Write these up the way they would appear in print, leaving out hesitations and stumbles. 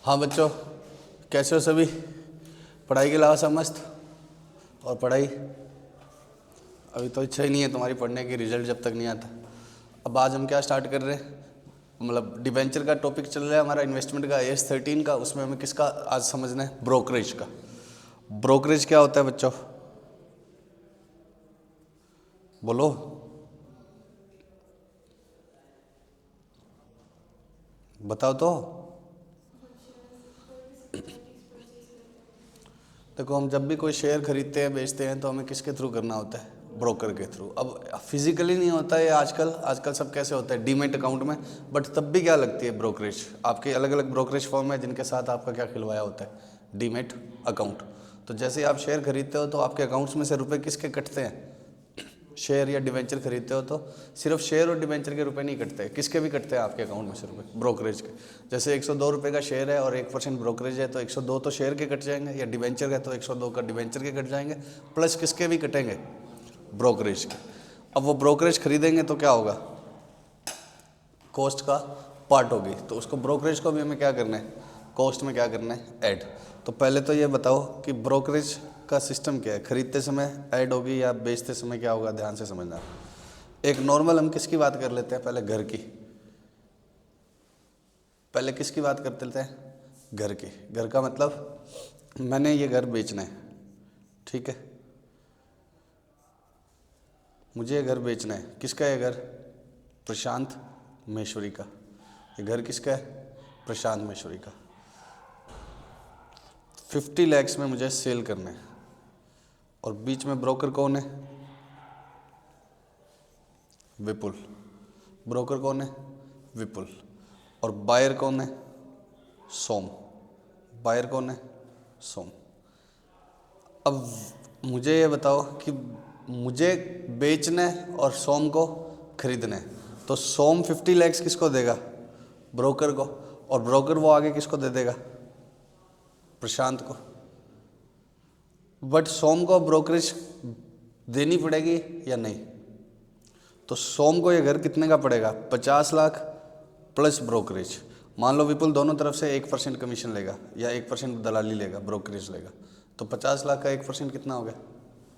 हाँ बच्चों, कैसे हो सभी? पढ़ाई के अलावा सब मस्त? और पढ़ाई अभी तो इच्छा ही नहीं है तुम्हारी पढ़ने की, रिजल्ट जब तक नहीं आता। अब आज हम क्या स्टार्ट कर रहे हैं, मतलब डिबेंचर का टॉपिक चल रहा है हमारा, इन्वेस्टमेंट का, AS 13 का। उसमें हमें किसका आज समझना है? ब्रोकरेज का। ब्रोकरेज क्या होता है बच्चों, बोलो। बताओ तो। देखो, हम जब भी कोई शेयर खरीदते हैं बेचते हैं तो हमें किसके थ्रू करना होता है? ब्रोकर के थ्रू। अब फिजिकली नहीं होता है आजकल सब कैसे होता है? डीमेट अकाउंट में। बट तब भी क्या लगती है? ब्रोकरेज। आपके अलग अलग ब्रोकरेज फॉर्म है जिनके साथ आपका क्या खिलवाया होता है? Demat account. तो जैसे ही आप शेयर खरीदते हो तो आपके अकाउंट्स में से रुपए किसके कटते हैं? शेयर या डिवेंचर खरीदते हो तो सिर्फ शेयर और डिवेंचर के रुपए नहीं कटते, किसके भी कटते हैं आपके अकाउंट में से रुपए? ब्रोकरेज के। जैसे 102 रुपये का शेयर है और 1% ब्रोकरेज है तो 102 तो शेयर के कट जाएंगे, या डिवेंचर है तो 102 का डिवेंचर के कट जाएंगे, प्लस किसके भी कटेंगे? ब्रोकरेज के। अब वो ब्रोकरेज खरीदेंगे तो क्या होगा? कॉस्ट का पार्ट होगी, तो उसको ब्रोकरेज को भी हमें क्या करना है? कॉस्ट में क्या करना है? ऐड। तो पहले तो ये बताओ कि ब्रोकरेज का सिस्टम क्या है? खरीदते समय ऐड होगी या बेचते समय क्या होगा? ध्यान से समझना। एक नॉर्मल हम किसकी बात कर लेते हैं? पहले घर की। पहले किसकी बात करते लेते हैं? घर की। घर का मतलब मैंने ये घर बेचना है, ठीक है? मुझे ये घर बेचना है। किसका है घर? प्रशांत महेश्वरी का। ये घर किसका है? प्रशांत महेश्वरी का। 50 लाख में मुझे सेल करना है। और बीच में ब्रोकर कौन है? विपुल। ब्रोकर कौन है? विपुल। और बायर कौन है? सोम। बायर कौन है? सोम। अब मुझे ये बताओ कि मुझे बेचना है और सोम को खरीदना है, तो सोम 50 लाख किसको देगा? ब्रोकर को। और ब्रोकर वो आगे किसको दे देगा? प्रशांत को। बट सोम को ब्रोकरेज देनी पड़ेगी या नहीं? तो सोम को ये घर कितने का पड़ेगा? 50 लाख प्लस ब्रोकरेज। मान लो विपुल दोनों तरफ से 1% कमीशन लेगा या 1% दलाली लेगा, ब्रोकरेज लेगा, तो 50 लाख का 1% कितना हो गया?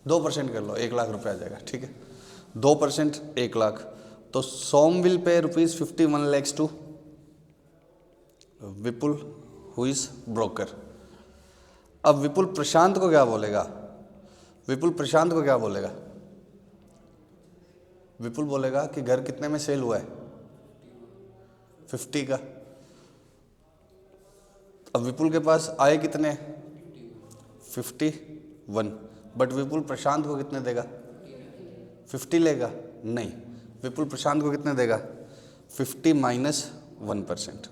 2% कर लो, 1 लाख रुपये आ जाएगा, ठीक है? 2% 1 लाख। तो सोम will pay ₹51 lakhs to Vipul who is broker. अब विपुल प्रशांत को क्या बोलेगा? विपुल प्रशांत को क्या बोलेगा? विपुल बोलेगा कि घर कितने में सेल हुआ है? 50 का। अब विपुल के पास आए कितने? 51। बट विपुल प्रशांत को कितने देगा? 50 लेगा? नहीं, विपुल प्रशांत को कितने देगा? 50 माइनस 1%,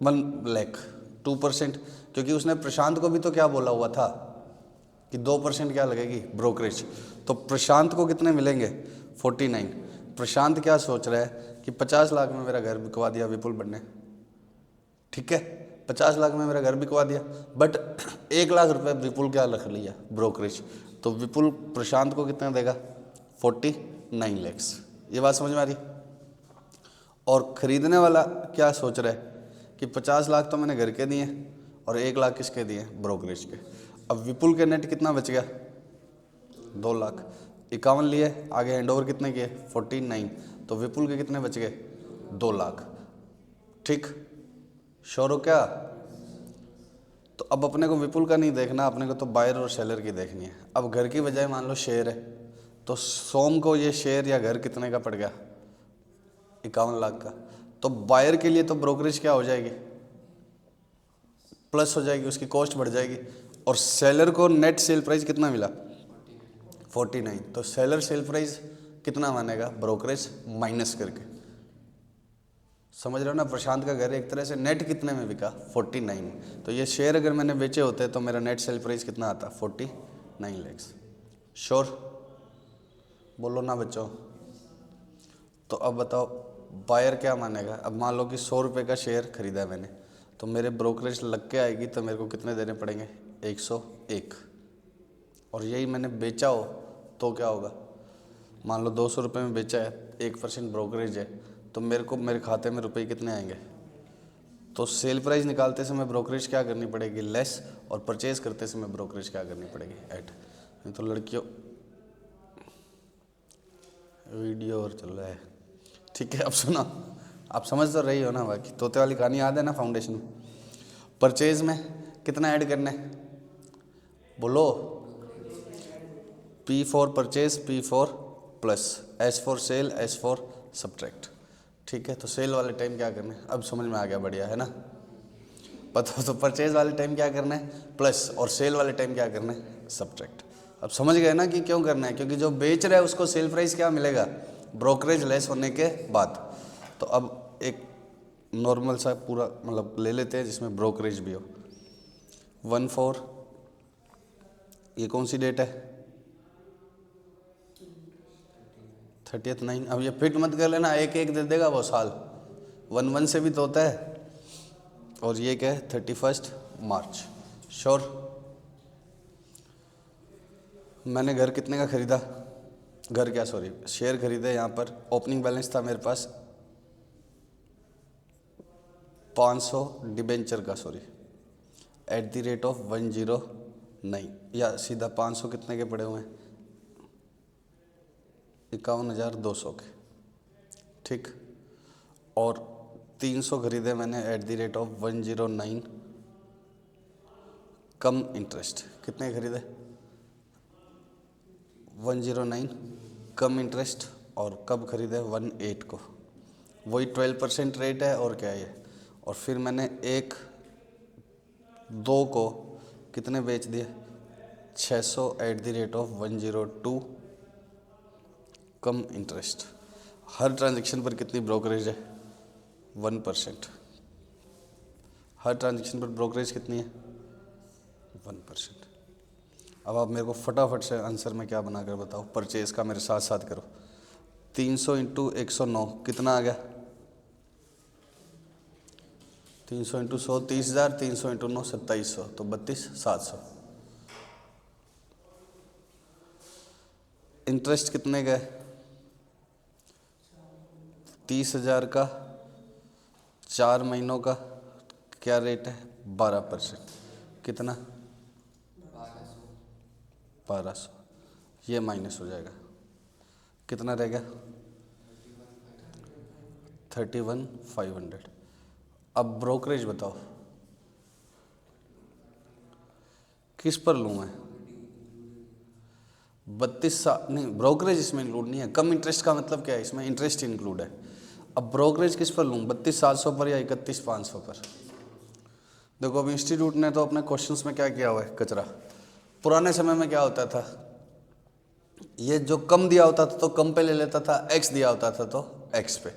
1 लाख, 2%। क्योंकि उसने प्रशांत को भी तो क्या बोला हुआ था कि 2% क्या लगेगी? ब्रोकरेज। तो प्रशांत को कितने मिलेंगे? 49। प्रशांत क्या सोच रहा है कि 50 लाख में मेरा घर बिकवा दिया विपुल बनने, ठीक है? 50 लाख में मेरा घर बिकवा दिया, बट 1 लाख रुपए विपुल क्या रख लिया? ब्रोकरेज। तो विपुल प्रशांत को कितना देगा? 49 lakhs। ये बात समझ में आ रही? और खरीदने वाला क्या सोच रहा है कि 50 लाख तो मैंने घर के दिए और 1 लाख किसके दिए? ब्रोकरेज के। अब विपुल के नेट कितना बच गया? 2 लाख। 51 लिए, आगे हैंडओवर कितने किए? 49। तो विपुल के कितने बच गए? 2 लाख। ठीक, श्योर हो क्या? तो अब अपने को विपुल का नहीं देखना, अपने को तो बायर और सेलर की देखनी है। अब घर की बजाय मान लो शेयर है, तो सोम को ये शेयर या घर कितने का पड़ गया? 51 लाख का। तो बायर के लिए तो ब्रोकरेज क्या हो जाएगी? प्लस हो जाएगी, उसकी कॉस्ट बढ़ जाएगी। और सेलर को नेट सेल प्राइस कितना मिला? 49। तो सेलर सेल प्राइस कितना मानेगा? ब्रोकरेज माइनस करके। समझ रहे हो ना? प्रशांत का घर एक तरह से नेट कितने में बिका? 49। तो ये शेयर अगर मैंने बेचे होते तो मेरा नेट सेल प्राइस कितना आता? 49 lakhs। श्योर? बोलो ना बच्चों। तो अब बताओ बायर क्या मानेगा? अब मान लो कि 100 रुपये का शेयर खरीदा है मैंने, तो मेरे ब्रोकरेज लग के आएगी तो मेरे को कितने देने पड़ेंगे? 101। और यही मैंने बेचा हो तो क्या होगा? मान लो 200 रुपये में बेचा है, 1% ब्रोकरेज है, तो मेरे को मेरे खाते में रुपए कितने आएंगे? तो सेल प्राइस निकालते समय ब्रोकरेज क्या करनी पड़ेगी, लेस, और परचेज करते समय ब्रोकरेज क्या करनी पड़ेगी, ऐड। नहीं तो लड़कियों वीडियो और चल रहा है, ठीक है। अब सुनो, आप समझ तो रही हो ना, बाकी तोते वाली कहानी याद है ना फाउंडेशन में। परचेज में कितना ऐड करना है, बोलो। P for purchase, P for plus, S for sale, S for subtract, ठीक है। तो सेल वाले टाइम क्या करना है, अब समझ में आ गया, बढ़िया है ना। पता हो तो परचेज वाले टाइम क्या करना है, प्लस, और सेल वाले टाइम क्या करना है, सब्ट्रैक्ट। अब समझ गए ना कि क्यों करना है, क्योंकि जो बेच रहा है उसको सेल प्राइस क्या मिलेगा, ब्रोकरेज लेस होने के बाद। तो अब एक नॉर्मल सा पूरा मतलब ले लेते हैं जिसमें ब्रोकरेज भी हो। 1/4, ये कौन सी डेट है, 30/9। अब ये फिट मत कर लेना, एक एक दे देगा वो साल, 1/1 से भी तो होता है। और ये क्या है, 31 मार्च। श्योर। मैंने घर कितने का खरीदा, घर क्या सॉरी शेयर खरीदे। यहाँ पर ओपनिंग बैलेंस था मेरे पास 500 डिबेंचर का, sorry, at the rate of 109, या सीधा 500 कितने के पड़े हुए हैं, 51,200 के, ठीक। और 300 खरीदे मैंने at the rate of 109 come interest. कितने खरीदे, 109 कम इंटरेस्ट। और कब खरीदे, 18 को, वही 12% रेट है। और क्या है ये, और फिर मैंने 1/2 को कितने बेच दिए, 600 at the rate of 102 come interest. Her transaction पर कितनी ब्रोकरेज है, 1%। हर ट्रांजैक्शन पर ब्रोकरेज कितनी है, 1%। अब आप मेरे को फटाफट से आंसर में क्या बनाकर बताओ, परचेज का मेरे साथ साथ करो। 300 × 109 कितना आ गया, 300 × 100 30,000, 300 × 9 2700, तो 32,700। इंटरेस्ट कितने का है, 30,000 का, 4 महीनों का, क्या रेट है, 12%। कितना, 1200। ये माइनस हो जाएगा, कितना रह गया, 31,500। अब ब्रोकरेज बताओ किस पर लूँ मैं, 32 नहीं, ब्रोकरेज इसमें इंक्लूड नहीं है। कम इंटरेस्ट का मतलब क्या है, इसमें इंटरेस्ट इंक्लूड है। अब ब्रोकरेज किस पर लूँ, 32,700 पर या 31,500 पर। देखो अब इंस्टीट्यूट ने तो अपने क्वेश्चंस में क्या किया हुआ है, कचरा। पुराने समय में क्या होता था, ये जो कम दिया होता था तो कम पे ले लेता था, एक्स दिया होता था तो एक्स पे।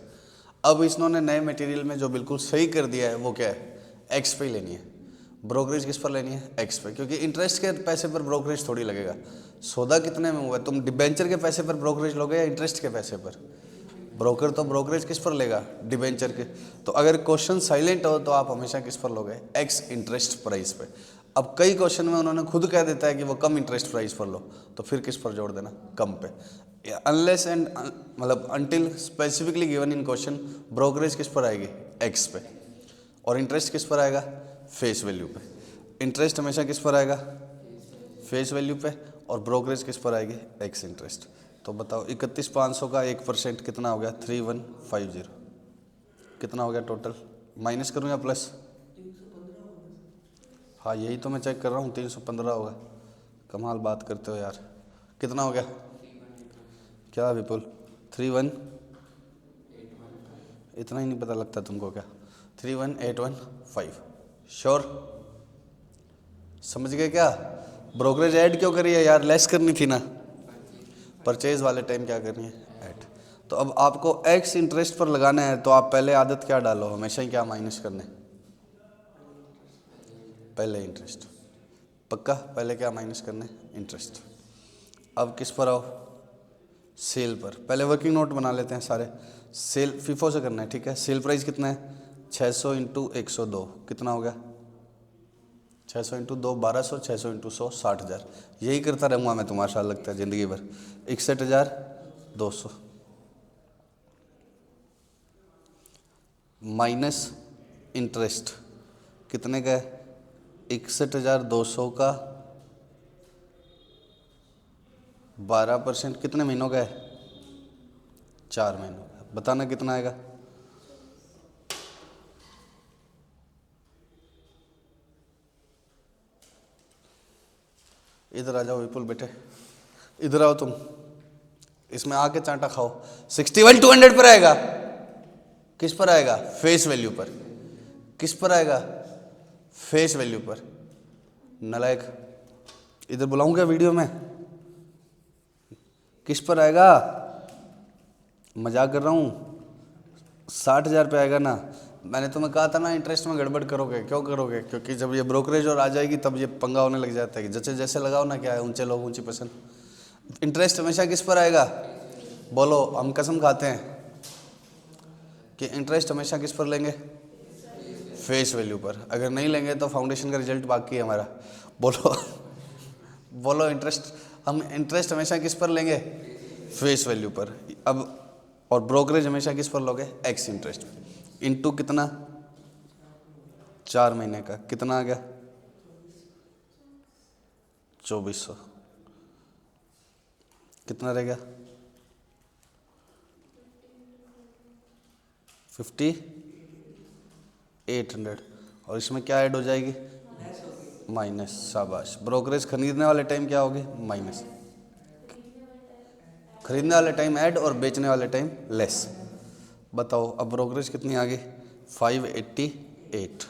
अब इन्होंने नए मटेरियल में जो बिल्कुल सही कर दिया है वो क्या है, एक्स पे ही लेनी है। ब्रोकरेज किस पर लेनी है, एक्स पे, क्योंकि इंटरेस्ट के पैसे पर ब्रोकरेज थोड़ी लगेगा। सौदा कितने में हुआ है, तुम डिबेंचर के पैसे पर ब्रोकरेज लोगे या इंटरेस्ट के पैसे पर, ब्रोकर तो ब्रोकरेज किस पर लेगा, डिबेंचर के। तो अगर क्वेश्चन साइलेंट हो तो आप हमेशा किस पर लोगे, एक्स इंटरेस्ट प्राइस पे। अब कई क्वेश्चन में उन्होंने खुद कह देता है कि वो कम इंटरेस्ट प्राइस पर लो, तो फिर किस पर जोड़ देना, कम पे। अनलेस एंड मतलब until specifically given in question, brokerage किस पर आएगी, एक्स पे, और इंटरेस्ट किस पर आएगा, फेस वैल्यू पे। इंटरेस्ट हमेशा किस पर आएगा, फेस वैल्यू पे, और ब्रोकरेज किस पर आएगी, एक्स इंटरेस्ट। तो बताओ 31,500 का 1% कितना हो गया, 3150। कितना हो गया टोटल, माइनस करूँ या प्लस, हाँ यही तो मैं चेक कर रहा हूँ, 315 होगा। कमाल बात करते हो यार। कितना हो गया, क्या विपुल, 31, इतना ही नहीं पता लगता तुमको क्या, 31,815। श्योर, समझ गए क्या। ब्रोकरेज ऐड क्यों करी है यार, लेस करनी थी ना। परचेज वाले टाइम क्या करनी है, ऐड। तो अब आपको एक्स इंटरेस्ट पर लगाना है, तो आप पहले आदत क्या डालो, हमेशा ही क्या माइनस करने, पहले इंटरेस्ट। पक्का, पहले क्या माइनस करने, इंटरेस्ट। अब किस पर आओ, सेल पर। पहले वर्किंग नोट बना लेते हैं सारे। सेल फीफो से करना है, ठीक है। सेल प्राइस कितना है, 600 × 102 कितना हो गया, 600 × 2 1200, 600 × 100 60,000। यही करता रहूँगा मैं तुम्हारे साथ, लगता है ज़िंदगी भर। 61,200 माइनस इंटरेस्ट कितने का है? 61,200 का 12%, कितने महीनों का है? 4 महीनों का। बताना कितना आएगा? इधर आ जाओ विपुल बेटे, इधर आओ तुम, इसमें आके चांटा खाओ। 61,200 पर आएगा। किस पर आएगा? फेस वैल्यू पर। किस पर आएगा? फेस वैल्यू पर। नालायक, इधर बुलाऊं क्या वीडियो में? किस पर आएगा? मजाक कर रहा हूँ। 60,000 पे आएगा ना। मैंने तुम्हें कहा था ना इंटरेस्ट में गड़बड़ करोगे। क्यों करोगे? क्योंकि जब ये ब्रोकरेज और आ जाएगी तब ये पंगा होने लग जाता है कि जैसे जैसे लगाओ ना, क्या है, ऊंचे लोग ऊंची पसंद। इंटरेस्ट हमेशा किस पर आएगा? बोलो, हम कसम खाते हैं कि इंटरेस्ट हमेशा किस पर लेंगे? फेस वैल्यू पर। अगर नहीं लेंगे तो फाउंडेशन का रिजल्ट बाकी है हमारा। बोलो बोलो, इंटरेस्ट, हम इंटरेस्ट हमेशा किस पर लेंगे? फेस वैल्यू पर। अब और ब्रोकरेज हमेशा किस पर लोगे? X interest. इनटू कितना? 4 महीने का। कितना आ गया? 2400। कितना रह गया? 5800। और इसमें क्या ऐड हो जाएगी? माइनस। शाबाश। ब्रोकरेज खरीदने वाले टाइम क्या होगी? माइनस। खरीदने वाले टाइम ऐड और बेचने वाले टाइम लेस। बताओ अब ब्रोकरेज कितनी आ गई? 588।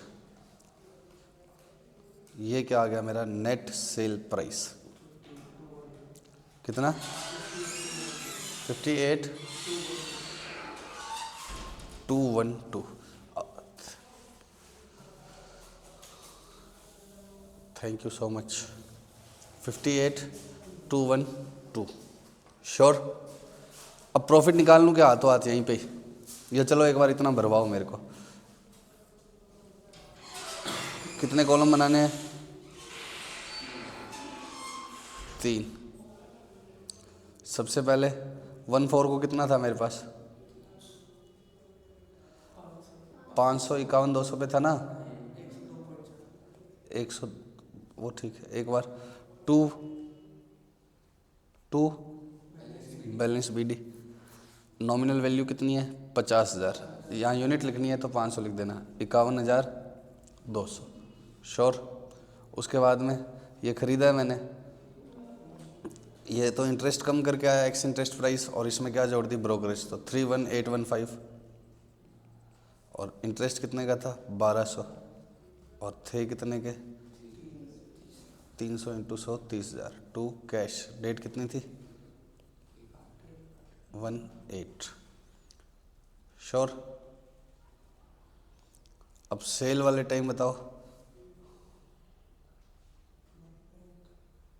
ये क्या आ गया मेरा? नेट सेल प्राइस कितना? 58,212। Thank you so much. 58,212। Sure? अब प्रॉफिट निकाल लूँ क्या हाथों हाथ यहीं पे? या चलो एक बार इतना भरवाओ मेरे को। कितने कॉलम बनाने हैं? 3। सबसे पहले 14 को कितना था मेरे पास? 551 200 पे था ना? 100, वो ठीक है। एक बार 2 बैलेंस BD। नॉमिनल वैल्यू कितनी है? 50,000। यहाँ यूनिट लिखनी है तो 500 लिख देना। 51,200। श्योर? उसके बाद में ये ख़रीदा है मैंने, ये तो इंटरेस्ट कम करके आया एक्स इंटरेस्ट प्राइस, और इसमें क्या जोड़ दी? ब्रोकरेज। तो 31,815। और इंटरेस्ट कितने का था? 1200। और थे कितने के? 300 × 100 30,000। To cash. डेट कितनी थी? 1/8। श्योर? अब सेल वाले टाइम बताओ।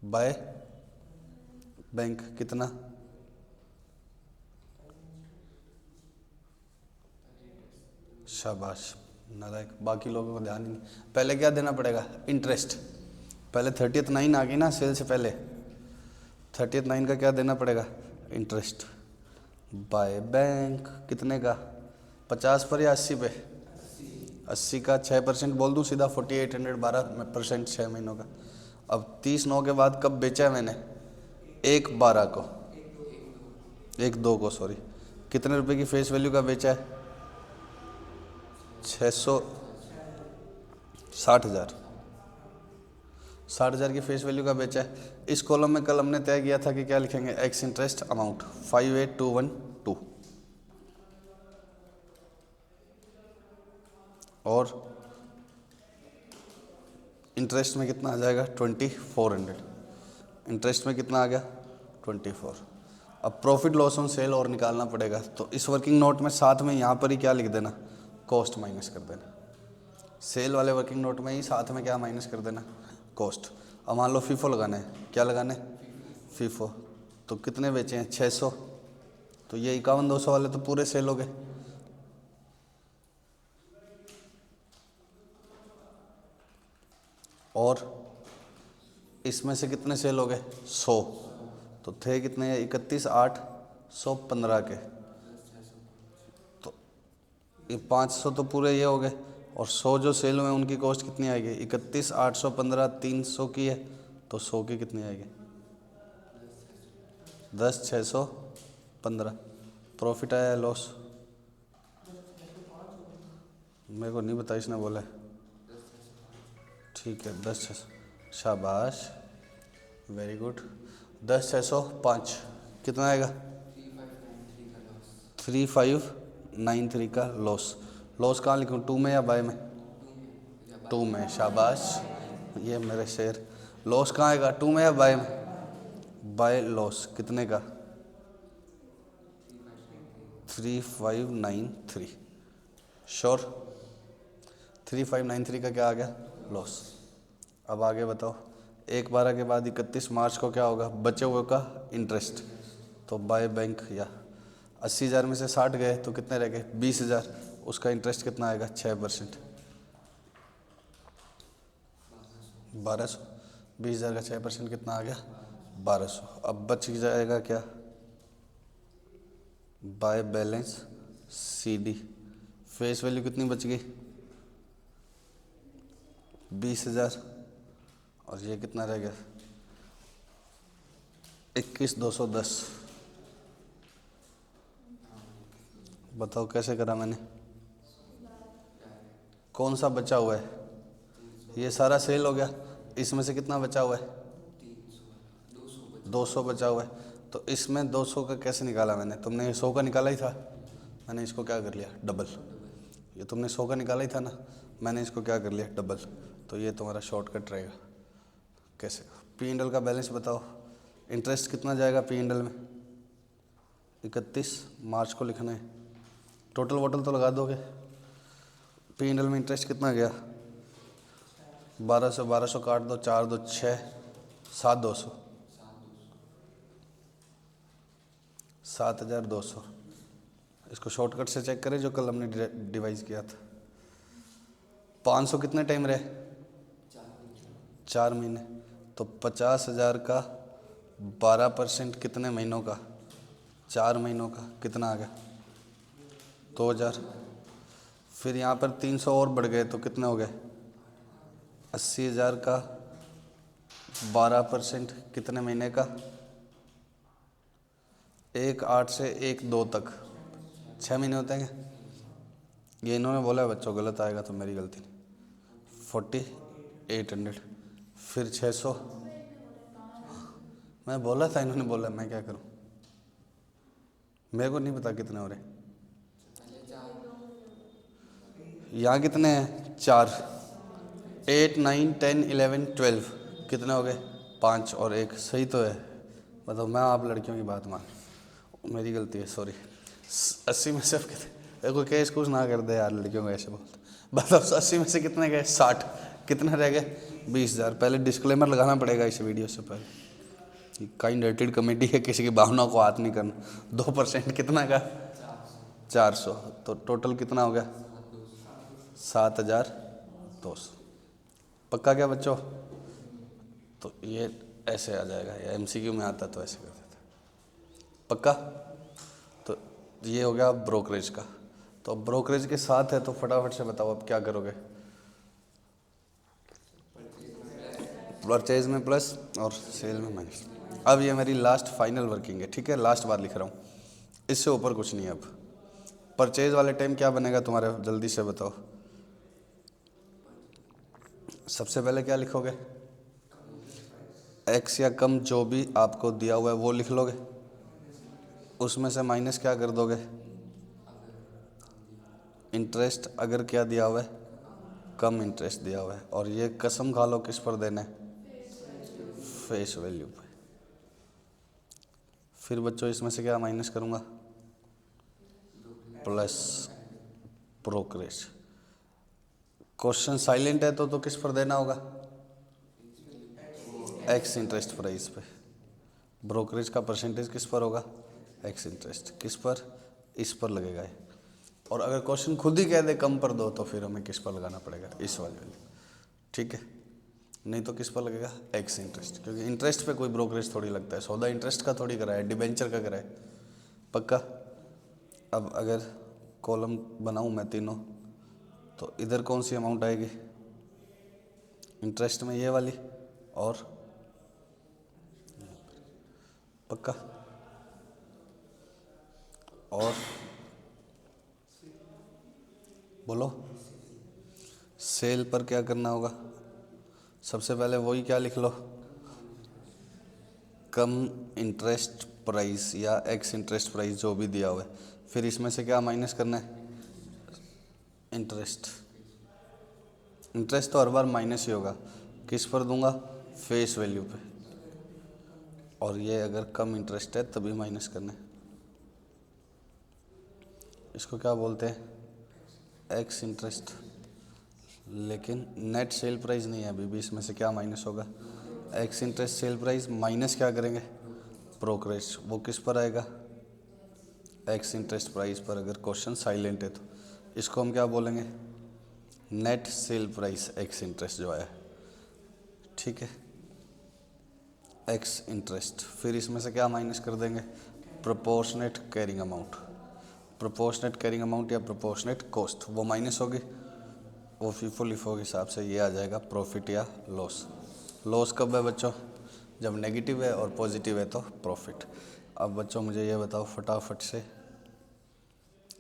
बाय बैंक कितना? शाबाश नालायक, बाकी लोगों को ध्यान ही नहीं। पहले क्या देना पड़ेगा? इंटरेस्ट। पहले 30th 9 आ गई ना सेल से पहले। 30th 9 का क्या देना पड़ेगा? इंटरेस्ट। बाय बैंक कितने का? 50 पर या 80 पे? 80 का 6% बोल दूं सीधा? 4800। 12% 6 महीनों का। अब 30/9 के बाद कब बेचा है मैंने? 1/12 को, 1/2 को, सॉरी। कितने रुपए की फेस वैल्यू का बेचा है? 60,000। 60,000 की फेस वैल्यू का बेचा है। इस कॉलम में कल हमने तय किया था कि क्या लिखेंगे? X interest amount 58,212। और इंटरेस्ट में कितना आ जाएगा? 2400। इंटरेस्ट में कितना आ गया? 24। अब प्रॉफिट लॉस ऑन सेल और निकालना पड़ेगा, तो इस वर्किंग नोट में साथ में यहाँ पर ही क्या लिख देना? कॉस्ट माइनस कर देना। सेल वाले वर्किंग नोट में ही साथ में क्या माइनस कर देना? कॉस्ट। अब मान लो फीफो लगाना है। क्या लगाना है? फीफो। तो कितने बेचे हैं? 600। तो ये 51,200 वाले तो पूरे सेल हो गए। और इसमें से कितने सेल हो गए? 100। तो थे कितने? 31,815 के। तो ये 500 तो पूरे ये हो गए। और 100 जो सेल में उनकी कॉस्ट कितनी आएगी? 31,815 300 की है, तो 100 की कितनी आएगी? 10,615। प्रॉफिट आया है लॉस? मेरे को नहीं पता, इसने बोला है। ठीक है 10,600, शाबाश, वेरी गुड। 10,605 कितना आएगा? 3593 का लॉस। लॉस कहाँ लिखूँ, 2 में या बाय में? 2 में, शाबाश, ये मेरे शेर। लॉस कहाँ आएगा, 2 में या बाय में? बाय लॉस कितने का? 3593। श्योर? 3593 का क्या आ गया? लॉस। अब आगे बताओ, 1/12 के बाद 31 मार्च को क्या होगा? बचे हुए का इंटरेस्ट। तो बाय बैंक, या 80,000 में से 60 गए तो कितने रह गए? 20,000। उसका इंटरेस्ट कितना आएगा? 6%, 1200। 20,000 का 6% कितना आ गया? 1200। अब बच जाएगा क्या? By balance CD। Face value कितनी बच गई? 20,000। और ये कितना रह गया? 21,210। बताओ कैसे करा मैंने? कौन सा बचा हुआ है? ये सारा सेल हो गया, इसमें से कितना बचा हुआ है? 200 बचा हुआ है। तो इसमें 200 का कैसे निकाला मैंने? तुमने ये 100 का निकाला ही था, मैंने इसको क्या कर लिया? डबल। ये तुमने 100 का निकाला ही था ना, मैंने इसको क्या कर लिया? डबल। तो ये तुम्हारा शॉर्टकट रहेगा। कैसे? P&L का बैलेंस बताओ। इंटरेस्ट कितना जाएगा P&L में? 31 मार्च को लिखना है। टोटल वोटल तो लगा दोगे। P&L में इंटरेस्ट कितना गया? 1200, 1200 काट दो, 4 2 6, 7,200, 7,200। इसको शॉर्टकट से चेक करें जो कल हमने डिवाइस किया था। 500 कितने टाइम रहे? 4 महीने। तो 50,000 का 12% कितने महीनों का? 4 महीनों का। कितना आ गया? 2,000। फिर यहाँ पर 300 और बढ़ गए तो कितने हो गए? 80,000 का 12% कितने महीने का? 1/8 से 1/2 तक 6 महीने होते हैं क्या? ये इन्होंने बोला है बच्चों, गलत आएगा तो मेरी गलती नहीं। 4800। फिर 600। मैं बोला था, इन्होंने बोला, मैं क्या करूं? मेरे को नहीं पता कितने हो रहे। यहाँ कितने हैं? 4। 8 9 10 11 12 कितने हो गए? 5 और 1। सही तो है? बताओ, मैं आप लड़कियों की बात मान, मेरी गलती है, सॉरी। 80 में से अब कितने? कोई केस कुछ ना कर दे यार, लड़कियों को ऐसे बोलते। बताओ 80 में से कितने गए? 60। कितने रह गए? 20,000। पहले डिस्क्लेमर लगाना पड़ेगा इस वीडियो से पहले। काइंड हार्टेड कमेटी है, किसी की भावनाओं को हाथ नहीं करना। 2% कितना का? 400। तो टोटल कितना हो गया? 7,200। पक्का क्या बच्चों? तो ये ऐसे आ जाएगा, या MCQ में आता तो ऐसे कर देते। पक्का? तो ये हो गया ब्रोकरेज का। तो ब्रोकरेज के साथ है, तो फटाफट से बताओ अब क्या करोगे? परचेज में प्लस और सेल में माइनस। अब ये मेरी लास्ट फाइनल वर्किंग है, ठीक है? लास्ट बार लिख रहा हूँ, इससे ऊपर कुछ नहीं है। अब परचेज वाले टाइम क्या बनेगा तुम्हारे? जल्दी से बताओ। सबसे पहले क्या लिखोगे? X या कम जो भी आपको दिया हुआ है वो लिख लोगे। उसमें से माइनस क्या कर दोगे? इंटरेस्ट, अगर क्या दिया हुआ है? कम इंटरेस्ट दिया हुआ है। और ये कसम खा लो किस पर देना है? फेस वैल्यू पे। फिर बच्चों इसमें से क्या माइनस करूँगा? Plus brokerage. क्वेश्चन साइलेंट है तो किस पर देना होगा? X इंटरेस्ट प्राइस पे। ब्रोकरेज का परसेंटेज किस पर होगा? X interest. किस पर? इस पर लगेगा ये। और अगर क्वेश्चन खुद ही कह दे कम पर दो, तो फिर हमें किस पर लगाना पड़ेगा? इस वाले वैल्यू, ठीक है? नहीं तो किस पर लगेगा? X इंटरेस्ट, क्योंकि इंटरेस्ट पे कोई ब्रोकरेज थोड़ी लगता है। सौदा इंटरेस्ट का थोड़ी करा है, डिबेंचर का करा है। पक्का? अब अगर कॉलम बनाऊं मैं तीनों, तो इधर कौन सी अमाउंट आएगी इंटरेस्ट में, ये वाली, और पक्का, और बोलो सेल पर क्या करना होगा, सबसे पहले वही क्या लिख लो, कम इंटरेस्ट प्राइस या एक्स इंटरेस्ट प्राइस जो भी दिया हुआ है, फिर इसमें से क्या माइनस करना है, इंटरेस्ट। इंटरेस्ट तो हर बार माइनस ही होगा, किस पर दूंगा, फेस वैल्यू पे, और ये अगर कम इंटरेस्ट है तभी माइनस करना है। इसको क्या बोलते हैं, एक्स इंटरेस्ट। लेकिन नेट सेल प्राइस नहीं है अभी भी, इसमें से क्या माइनस होगा, x interest sale price minus क्या करेंगे, ब्रोकरेज, वो किस पर आएगा, एक्स इंटरेस्ट प्राइस पर, अगर क्वेश्चन साइलेंट है तो। इसको हम क्या बोलेंगे, net sale price x interest जो आया, ठीक है, एक्स इंटरेस्ट। फिर इसमें से क्या माइनस कर देंगे, proportionate carrying amount, proportionate carrying amount या प्रोपोर्शनेट कॉस्ट, वो माइनस होगी, वो फीफो लिफो के हिसाब से ये आ जाएगा प्रॉफिट या लॉस। लॉस कब है बच्चों, जब नेगेटिव है, और पॉजिटिव है तो प्रॉफिट। अब बच्चों मुझे ये बताओ फटाफट से,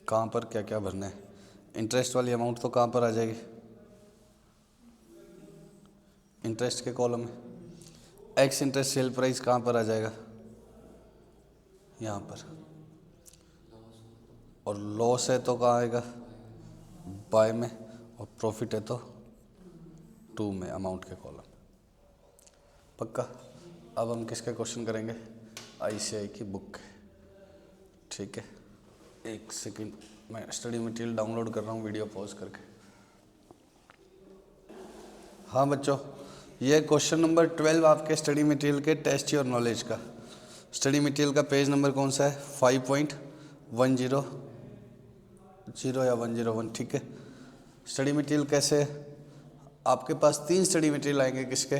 कहाँ पर क्या क्या भरना है, इंटरेस्ट वाली अमाउंट तो कहाँ पर आ जाएगी, इंटरेस्ट के कॉलम में। एक्स इंटरेस्ट सेल प्राइस कहाँ पर आ जाएगा, यहाँ पर, और लॉस है तो कहाँ आएगा, बाय में, और प्रॉफिट है तो 2 में, अमाउंट के कॉलम। पक्का। अब हम किसके क्वेश्चन करेंगे, आईसीआई की बुक के, ठीक है। एक सेकंड, मैं स्टडी मटेरियल डाउनलोड कर रहा हूँ वीडियो पॉज करके। हाँ बच्चों, ये क्वेश्चन नंबर 12 आपके स्टडी मटेरियल के टेस्ट योर नॉलेज का। स्टडी मटेरियल का पेज नंबर कौन सा है, 5.100 या 101, ठीक है। स्टडी मटेरियल कैसे है, आपके पास 3 स्टडी मटेरियल आएंगे, किसके,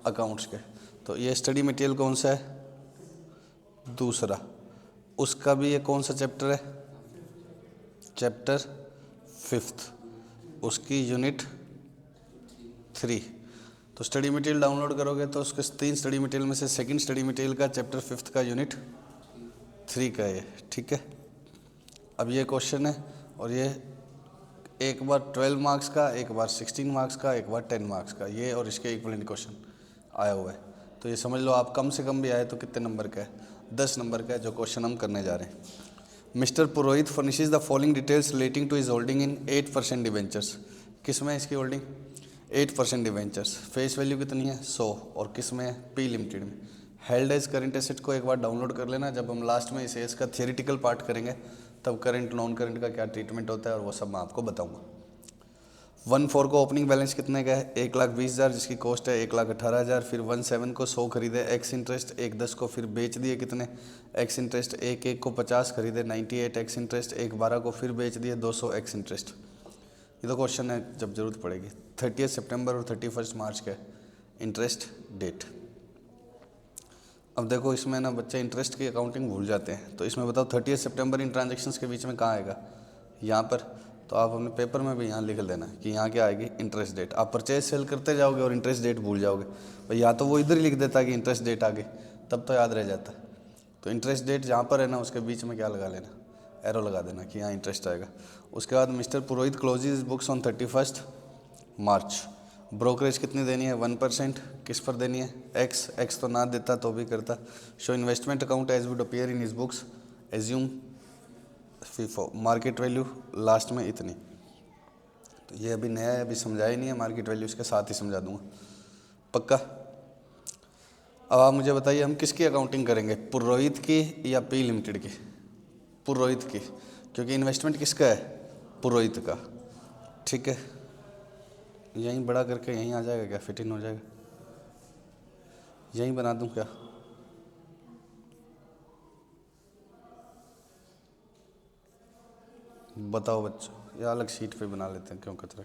अकाउंट्स के। तो ये स्टडी मटेरियल कौन सा है, दूसरा, उसका भी ये कौन सा चैप्टर है, चैप्टर 5, उसकी यूनिट 3। तो स्टडी मटेरियल डाउनलोड करोगे तो उसके 3 स्टडी मटेरियल में से सेकंड स्टडी मटेरियल का चैप्टर 5 का यूनिट 3 का है, ठीक है। अब ये क्वेश्चन है, और ये एक बार 12 मार्क्स का, एक बार 16 मार्क्स का, एक बार 10 मार्क्स का, ये और इसके इक्विवेलेंट क्वेश्चन आया हुआ है। तो ये समझ लो आप कम से कम भी आए तो कितने नंबर का है, 10 नंबर का है जो क्वेश्चन हम करने जा रहे हैं। Mister Purohit furnishes the following details relating to his holding in 8% debentures. किस में है इसकी होल्डिंग, 8% डिवेंचर्स, फेस वैल्यू कितनी है 100, और किस में है, पी लिमिटेड में। हेल्ड एज करंट एसेट को एक बार डाउनलोड कर लेना, जब हम लास्ट में इस एज का थियोरिटिकल पार्ट करेंगे तब करंट नॉन करंट का क्या ट्रीटमेंट होता है और वो सब मैं आपको बताऊंगा। 1/4 को ओपनिंग बैलेंस कितने का है, 1,20,000 जिसकी कॉस्ट है 1,18,000। फिर 1/7 को 100 खरीदे एक्स इंटरेस्ट, 1/10 को फिर बेच दिए कितने, एक्स इंटरेस्ट, 1/1 को 50 खरीदे 98 एक्स इंटरेस्ट, 1/12 को फिर बेच दिए 200 एक्स इंटरेस्ट। ये तो क्वेश्चन है जब जरूरत पड़ेगी। 30 सितंबर और 31 मार्च का इंटरेस्ट डेट। अब देखो इसमें ना बच्चे इंटरेस्ट की अकाउंटिंग भूल जाते हैं, तो इसमें बताओ 30 सितंबर इन ट्रांजेक्शन्स के बीच में कहाँ आएगा, यहाँ पर। तो आप अपने पेपर में भी यहाँ लिख लेना कि यहाँ क्या आएगी, इंटरेस्ट डेट। आप परचेज सेल करते जाओगे और इंटरेस्ट डेट भूल जाओगे, भाई या तो वो इधर ही लिख देता कि इंटरेस्ट डेट आ गई, तब तो याद रह जाता। तो इंटरेस्ट डेट जहाँ पर है ना उसके बीच में क्या लगा लेना, एरो लगा देना कि यहाँ इंटरेस्ट आएगा। उसके बाद mister Purohit closes books on 31 March. Brokerage कितनी देनी है, 1%। किस पर देनी है, एक्स तो ना देता तो भी करता। Show investment account as would appear in his books, assume FIFO, market value last में इतनी। तो ये अभी नया है, अभी समझाया नहीं है, मार्केट वैल्यू इसके साथ ही समझा दूंगा, पक्का। अब आप मुझे बताइए हम किसकी अकाउंटिंग करेंगे, पुरोहित की या पी लिमिटेड की, पुरोहित की, क्योंकि इन्वेस्टमेंट किसका है, पुरोहित का, ठीक है। यहीं बड़ा करके यहीं आ जाएगा क्या, फिट इन हो जाएगा, यहीं बना दूं क्या, बताओ बच्चों, या अलग शीट पे बना लेते हैं, क्यों कचरा।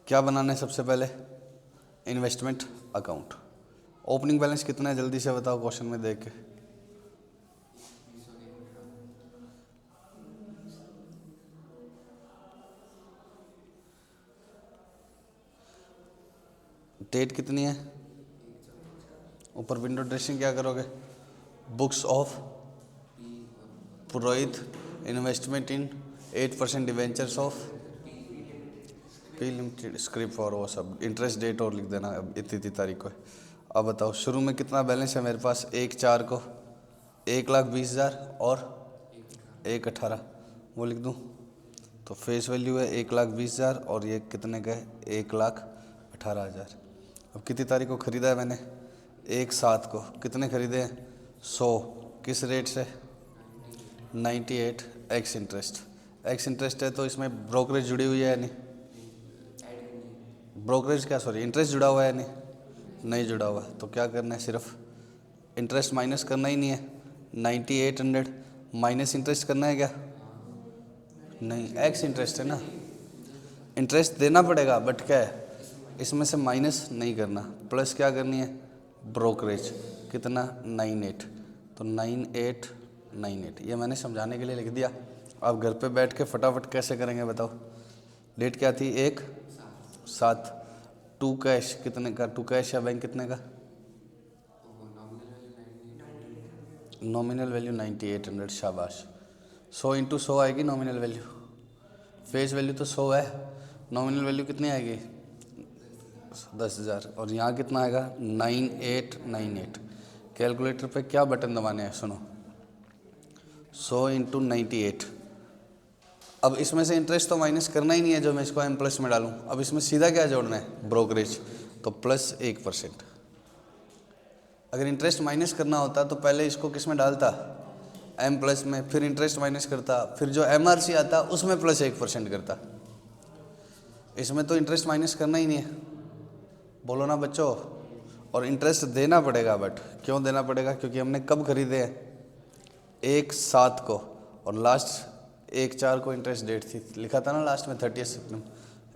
क्या बनाना है सबसे पहले, इन्वेस्टमेंट अकाउंट। ओपनिंग बैलेंस कितना है जल्दी से बताओ क्वेश्चन में देख के, डेट कितनी है, ऊपर विंडो ड्रेसिंग क्या करोगे, books of Purohit investment in 8% debentures of P limited script for वो सब, इंटरेस्ट डेट और लिख देना, अब इतनी तारीख को है। अब बताओ शुरू में कितना बैलेंस है मेरे पास, 1/4 को 1,20,000 और 1/18 वो लिख दूँ, तो फेस वैल्यू है 1,20,000 और ये कितने का है 1,18,000। अब कितनी तारीख को ख़रीदा है मैंने, 1/7 को, कितने ख़रीदे हैं 100, किस रेट से 98 एक्स इंटरेस्ट, एक्स इंटरेस्ट है तो इसमें ब्रोकरेज जुड़ी हुई है या नहीं, ब्रोकरेज क्या सॉरी इंटरेस्ट जुड़ा हुआ है या नहीं जुड़ा हुआ, तो क्या करना है, सिर्फ इंटरेस्ट माइनस करना ही नहीं है, 9800 माइनस इंटरेस्ट करना है क्या, नहीं एक्स इंटरेस्ट है ना, इंटरेस्ट देना पड़ेगा बट क्या है इसमें से माइनस नहीं करना, प्लस क्या करनी है ब्रोकरेज, कितना 98, तो 9898 ये मैंने समझाने के लिए लिख दिया। अब घर पे बैठ के फटाफट कैसे करेंगे बताओ, डेट क्या थी 1/7, टू कैश कितने का, टू कैश या बैंक कितने का, नॉमिनल वैल्यू 9800, शाबाश, 100 × 100 आएगी नॉमिनल वैल्यू, फेस वैल्यू तो 100 है, नॉमिनल वैल्यू कितनी आएगी 10,000, और यहाँ कितना आएगा 9898। कैलकुलेटर पे क्या बटन दबाने हैं सुनो, 100 × 98, अब इसमें से इंटरेस्ट तो माइनस करना ही नहीं है जो मैं इसको M+ में डालूँ, अब इसमें सीधा क्या जोड़ना है ब्रोकरेज, तो +1%। अगर इंटरेस्ट माइनस करना होता तो पहले इसको किस में डालता M+ में, फिर इंटरेस्ट माइनस करता, फिर जो MRC आता उसमें +1% करता, इसमें तो इंटरेस्ट माइनस करना ही नहीं है, बोलो ना बच्चों, और इंटरेस्ट देना पड़ेगा, बट क्यों देना पड़ेगा, क्योंकि हमने कब खरीदे हैं 1/7 को, और लास्ट 1/4 को इंटरेस्ट डेट थी, लिखा था ना लास्ट में 30 सितंबर,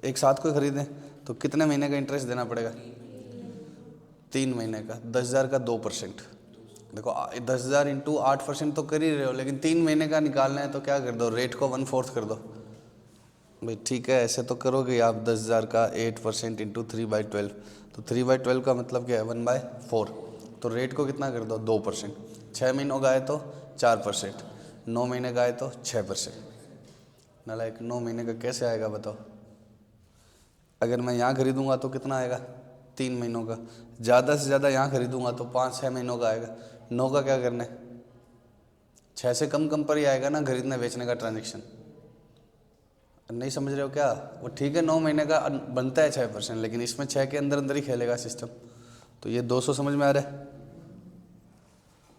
1/7 को खरीदें तो कितने महीने का इंटरेस्ट देना पड़ेगा, 3 महीने का, 10,000 का 2%, देखो 10,000 × 8% तो कर ही रहे हो, लेकिन 3 महीने का निकालना है तो क्या कर दो, रेट को 1/4 कर दो भाई, ठीक है ऐसे तो करोगे आप, 10,000 का 8% × 3/12, तो 3/12 का मतलब क्या है 1/4, तो रेट को कितना कर दो 2%, 6 महीनों का है तो 4%, 9 महीने का है तो 6%, नालायक 9 महीने का कैसे आएगा बताओ, अगर मैं यहाँ खरीदूंगा तो कितना आएगा 3 महीनों का, ज़्यादा से ज़्यादा यहाँ खरीदूंगा तो 5-6 महीनों का आएगा, 9 का क्या करना है, 6 से कम पर ही आएगा ना खरीदने बेचने का ट्रांजेक्शन, नहीं समझ रहे हो क्या, वो ठीक है 9 महीने का बनता है 6%, लेकिन इसमें 6 के अंदर अंदर ही खेलेगा सिस्टम, तो ये 200 समझ में आ रहा है,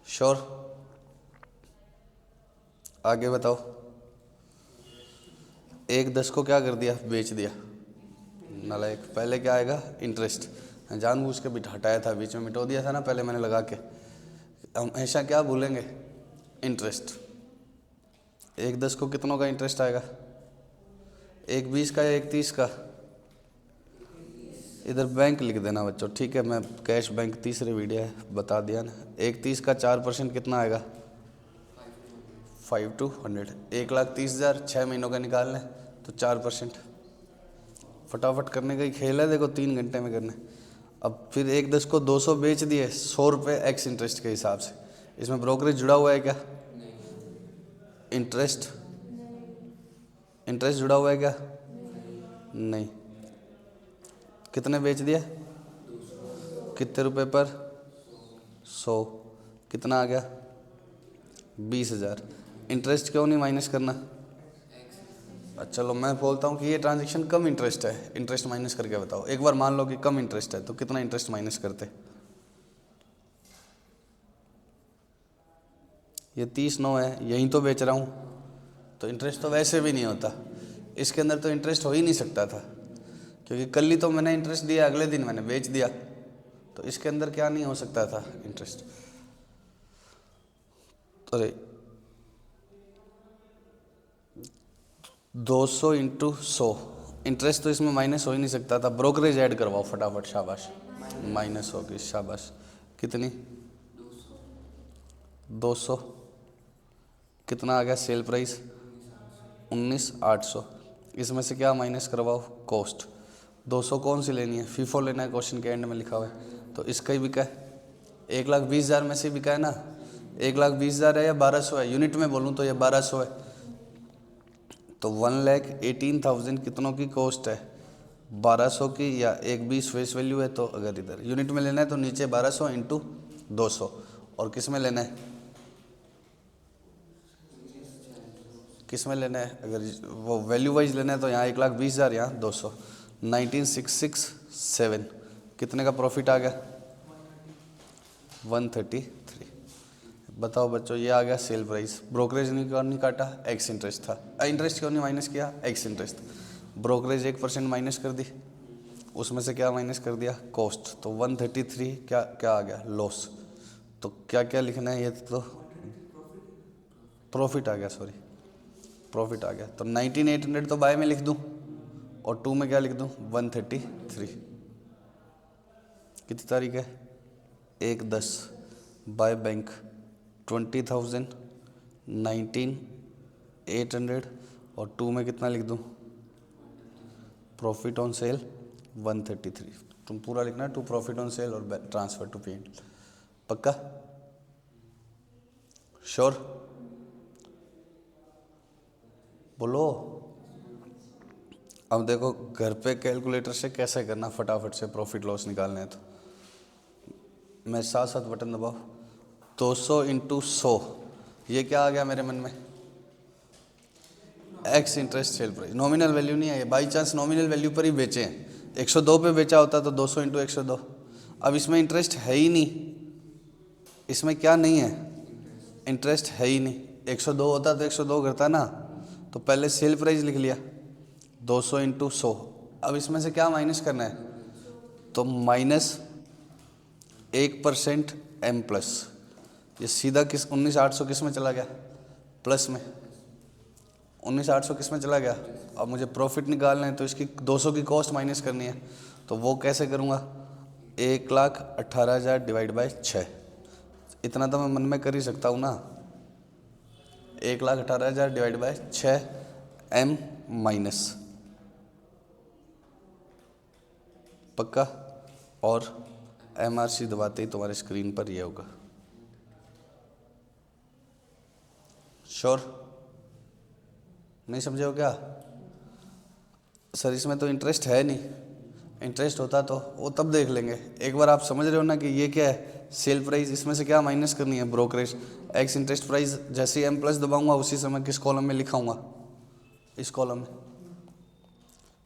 श्योर, आगे बताओ, 1/10 को क्या कर दिया बेच दिया, नालायक, पहले क्या आएगा इंटरेस्ट, जानबूझ के हटाया था बीच में, मिटो दिया था ना पहले मैंने लगा के, हम हमेशा क्या भूलेंगे इंटरेस्ट, 1/10 को कितनों का इंटरेस्ट आएगा, 1/20 का या 1/30 का, इधर बैंक लिख देना बच्चों, ठीक है मैं कैश बैंक तीसरे वीडियो है बता दिया ना, 1/30 का 4% कितना आएगा 5 to 100, 1,30,000, 6 महीनों का निकालना है तो 4%, फटाफट करने का ही खेल है, देखो 3 घंटे में करना है। अब फिर 1/10 को 200 बेच दिए 100 रुपये एक्स इंटरेस्ट के हिसाब से, इसमें ब्रोकरेज जुड़ा हुआ है क्या, इंटरेस्ट जुड़ा हुआ है क्या, नहीं, कितने बेच दिया, कितने रुपए पर 100, कितना आ गया 20,000, इंटरेस्ट क्यों नहीं माइनस करना, अच्छा चलो मैं बोलता हूँ कि ये ट्रांजैक्शन कम इंटरेस्ट है, इंटरेस्ट माइनस करके बताओ, एक बार मान लो कि कम इंटरेस्ट है तो कितना इंटरेस्ट माइनस करते, ये 30/9 है, यहीं तो बेच रहा हूँ तो इंटरेस्ट तो वैसे भी नहीं होता, इसके अंदर तो इंटरेस्ट हो ही नहीं सकता था, क्योंकि कल ही तो मैंने इंटरेस्ट दिया, अगले दिन मैंने बेच दिया, तो इसके अंदर क्या नहीं हो सकता था इंटरेस्ट, अरे 200 × 100, इंटरेस्ट तो इसमें माइनस हो ही नहीं सकता था, ब्रोकरेज ऐड करवाओ फटाफट, शाबाश, माइनस होगी, शाबाश, कितनी 200, कितना आ गया सेल प्राइस 19,800, इसमें से क्या माइनस करवाओ कॉस्ट, 200 कौन सी लेनी है, फीफो लेना है, क्वेश्चन के एंड में लिखा हुआ है। तो इसका ही बिका है, 1,20,000 में से बिका है ना, 1,20,000 है या 1200 है, यूनिट में बोलूँ तो ये 1200 है। तो 1,18,000 कितनों की कॉस्ट है, 1200 की, या 1,20 फेस वैल्यू है। तो अगर इधर यूनिट में लेना है तो नीचे 1200 इंटू 200, और किस में लेना है, किस में लेना है, अगर वो वैल्यू वाइज लेना है तो यहाँ 1,20,000, यहाँ 200, 19,667 कितने का प्रॉफिट आ गया, 133। बताओ बच्चों, ये आ गया सेल प्राइस। ब्रोकरेज नहीं काटा, एक्स इंटरेस्ट था, इंटरेस्ट क्यों नहीं माइनस किया, एक्स इंटरेस्ट। ब्रोकरेज 1% माइनस कर दी, उसमें से क्या माइनस कर दिया, कॉस्ट। तो 133 क्या क्या आ गया, लॉस। तो क्या क्या लिखना है, ये तो प्रॉफिट आ गया, सॉरी प्रॉफिट आ गया। तो 19,800 तो बाय में लिख दूँ, और 2 में क्या लिख दूँ, 133। कितनी तारीख है, 1/10। बाय बैंक 20,000, 19,800, और 2 में कितना लिख दूँ, प्रॉफिट ऑन सेल 133। तुम पूरा लिखना है, टू प्रॉफिट ऑन सेल और ट्रांसफर टू P&L। पक्का, श्योर, बोलो। अब देखो घर पे कैलकुलेटर से कैसे करना, फटाफट से प्रॉफिट लॉस निकालने हैं तो मैं साथ साथ बटन दबाओ। 200 इंटू 100, ये क्या आ गया मेरे मन में, x interest sale price. Nominal value नहीं है ये, बाई चांस नॉमिनल वैल्यू पर ही बेचे हैं, 102 पे बेचा होता तो 200 इंटू 102। अब इसमें इंटरेस्ट है ही नहीं, इसमें क्या नहीं है, इंटरेस्ट है ही नहीं। 102 होता तो 102 करता ना, तो पहले सेल प्राइस लिख लिया 200 इंटू 100। अब इसमें से क्या माइनस करना है, तो -1% M प्लस, ये सीधा किस 19,800 किस में चला गया, प्लस में। 19,800 किस में चला गया। अब मुझे प्रॉफिट निकालना है तो इसकी 200 की कॉस्ट माइनस करनी है, तो वो कैसे करूँगा, 1,18,000 डिवाइड बाय 6। इतना तो मैं मन में कर ही सकता हूँ ना, 1,18,000 डिवाइड बाय 6 M माइनस, पक्का। और MRC दबाते ही तुम्हारे स्क्रीन पर ये होगा, श्योर। नहीं समझे हो क्या, सर इसमें तो इंटरेस्ट है नहीं, इंटरेस्ट होता तो वो तब देख लेंगे। एक बार आप समझ रहे हो ना कि ये क्या है, सेल प्राइस, इसमें से क्या माइनस करनी है, ब्रोकरेज, एक्स इंटरेस्ट प्राइस। जैसे ही M प्लस दबाऊंगा उसी समय किस कॉलम में लिखाऊंगा, इस कॉलम में,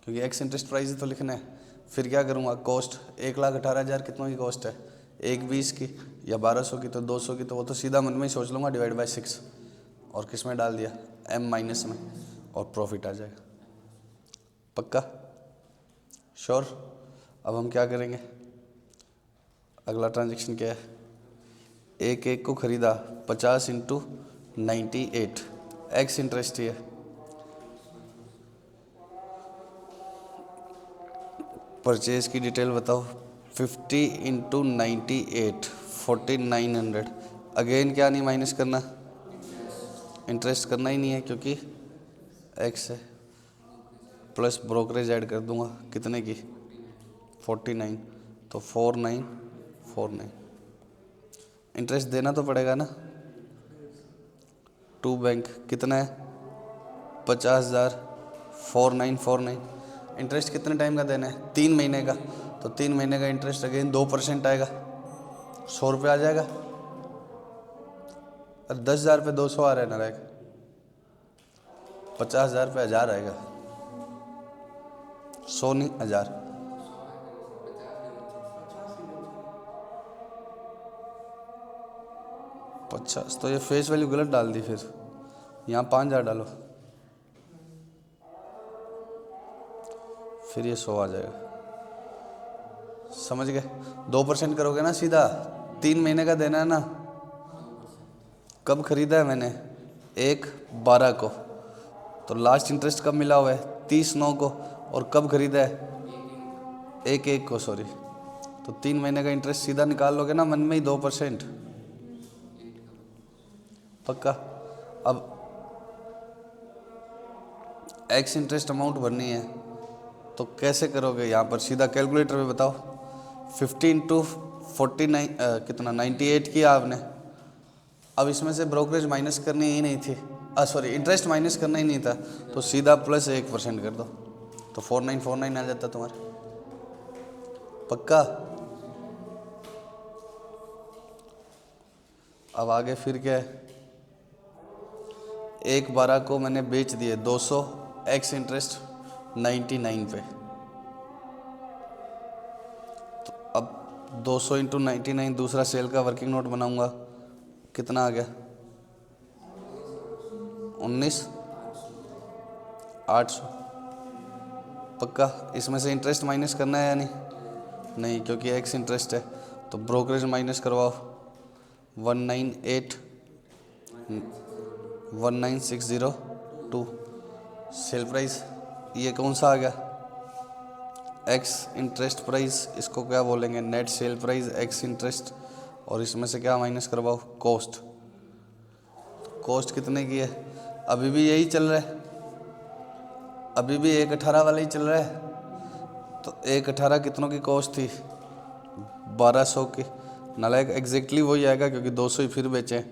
क्योंकि एक्स इंटरेस्ट प्राइस ही तो लिखना है। फिर क्या करूँगा, कॉस्ट 1,18,000 कितनों की कॉस्ट है, 1,20 की या 1200 की, तो 200 की, तो वो तो सीधा मन में ही सोच लूँगा, डिवाइड बाय 6, और किस में डाल दिया, M माइनस में, और प्रॉफिट आ जाएगा। पक्का, श्योर। अब हम क्या करेंगे, अगला ट्रांजैक्शन क्या है, एक को खरीदा 50 इंटू 98, एक्स इंटरेस्ट ही है। परचेज की डिटेल बताओ, 50 इंटू 98, 4,900। अगेन क्या नहीं माइनस करना, इंटरेस्ट करना ही नहीं है क्योंकि एक्स है, प्लस ब्रोकरेज ऐड कर दूंगा, कितने की, 49, तो 4,949। इंटरेस्ट देना तो पड़ेगा ना, टू बैंक कितना है, 50,000, 4,949। इंटरेस्ट कितने टाइम का देना है, 3 महीने का, तो 3 महीने का इंटरेस्ट अगेन 2% आएगा, 100 रुपये आ जाएगा। अरे 10,000 पे 200 आ रहा है ना, रहेगा 50,000 पे 1,000 आएगा, 100 नहीं 1,000। अच्छा, तो ये फेस वैल्यू गलत डाल दी, फिर यहाँ 5,000 डालो, फिर ये 100 आ जाएगा। समझ गए, 2% करोगे ना सीधा, 3 महीने का देना है ना। कब खरीदा है मैंने, 1/12 को, तो लास्ट इंटरेस्ट कब मिला हुआ है, 30/9 को, और कब खरीदा है, 1/1 को, सॉरी। तो 3 महीने का इंटरेस्ट सीधा निकाल लोगे ना मन में ही, 2%। पक्का। अब एक्स इंटरेस्ट अमाउंट भरनी है, तो कैसे करोगे? यहाँ पर सीधा कैलकुलेटर में बताओ। 50 इंटू 49 कितना 98 किया आपने। अब इसमें से ब्रोकरेज माइनस करनी ही नहीं थी, सॉरी इंटरेस्ट माइनस करना ही नहीं था, तो सीधा प्लस 1% कर दो, तो 4949 आ जाता तुम्हारा। पक्का? अब आगे फिर क्या है? 1/12 को मैंने बेच दिए 200, एक्स इंटरेस्ट 99 पे। तो अब 200 इंटू 99 दूसरा सेल का वर्किंग नोट बनाऊंगा, कितना आ गया? 19,800। पक्का? इसमें से इंटरेस्ट माइनस करना है या नहीं? नहीं, क्योंकि एक्स इंटरेस्ट है, तो ब्रोकरेज माइनस करवाओ। 19602 सेल प्राइस, ये कौन सा आ गया? एक्स इंटरेस्ट प्राइस, इसको क्या बोलेंगे? Net sale price x interest, और इसमें से क्या माइनस करवाओ? कॉस्ट। कॉस्ट कितने की है? अभी भी यही चल रहा है, अभी भी 118 वाला ही चल रहा है। तो 118 कितनों की कॉस्ट थी? 1200 की। नालायक एग्जैक्टली वही आएगा, क्योंकि 200 ही फिर बेचे।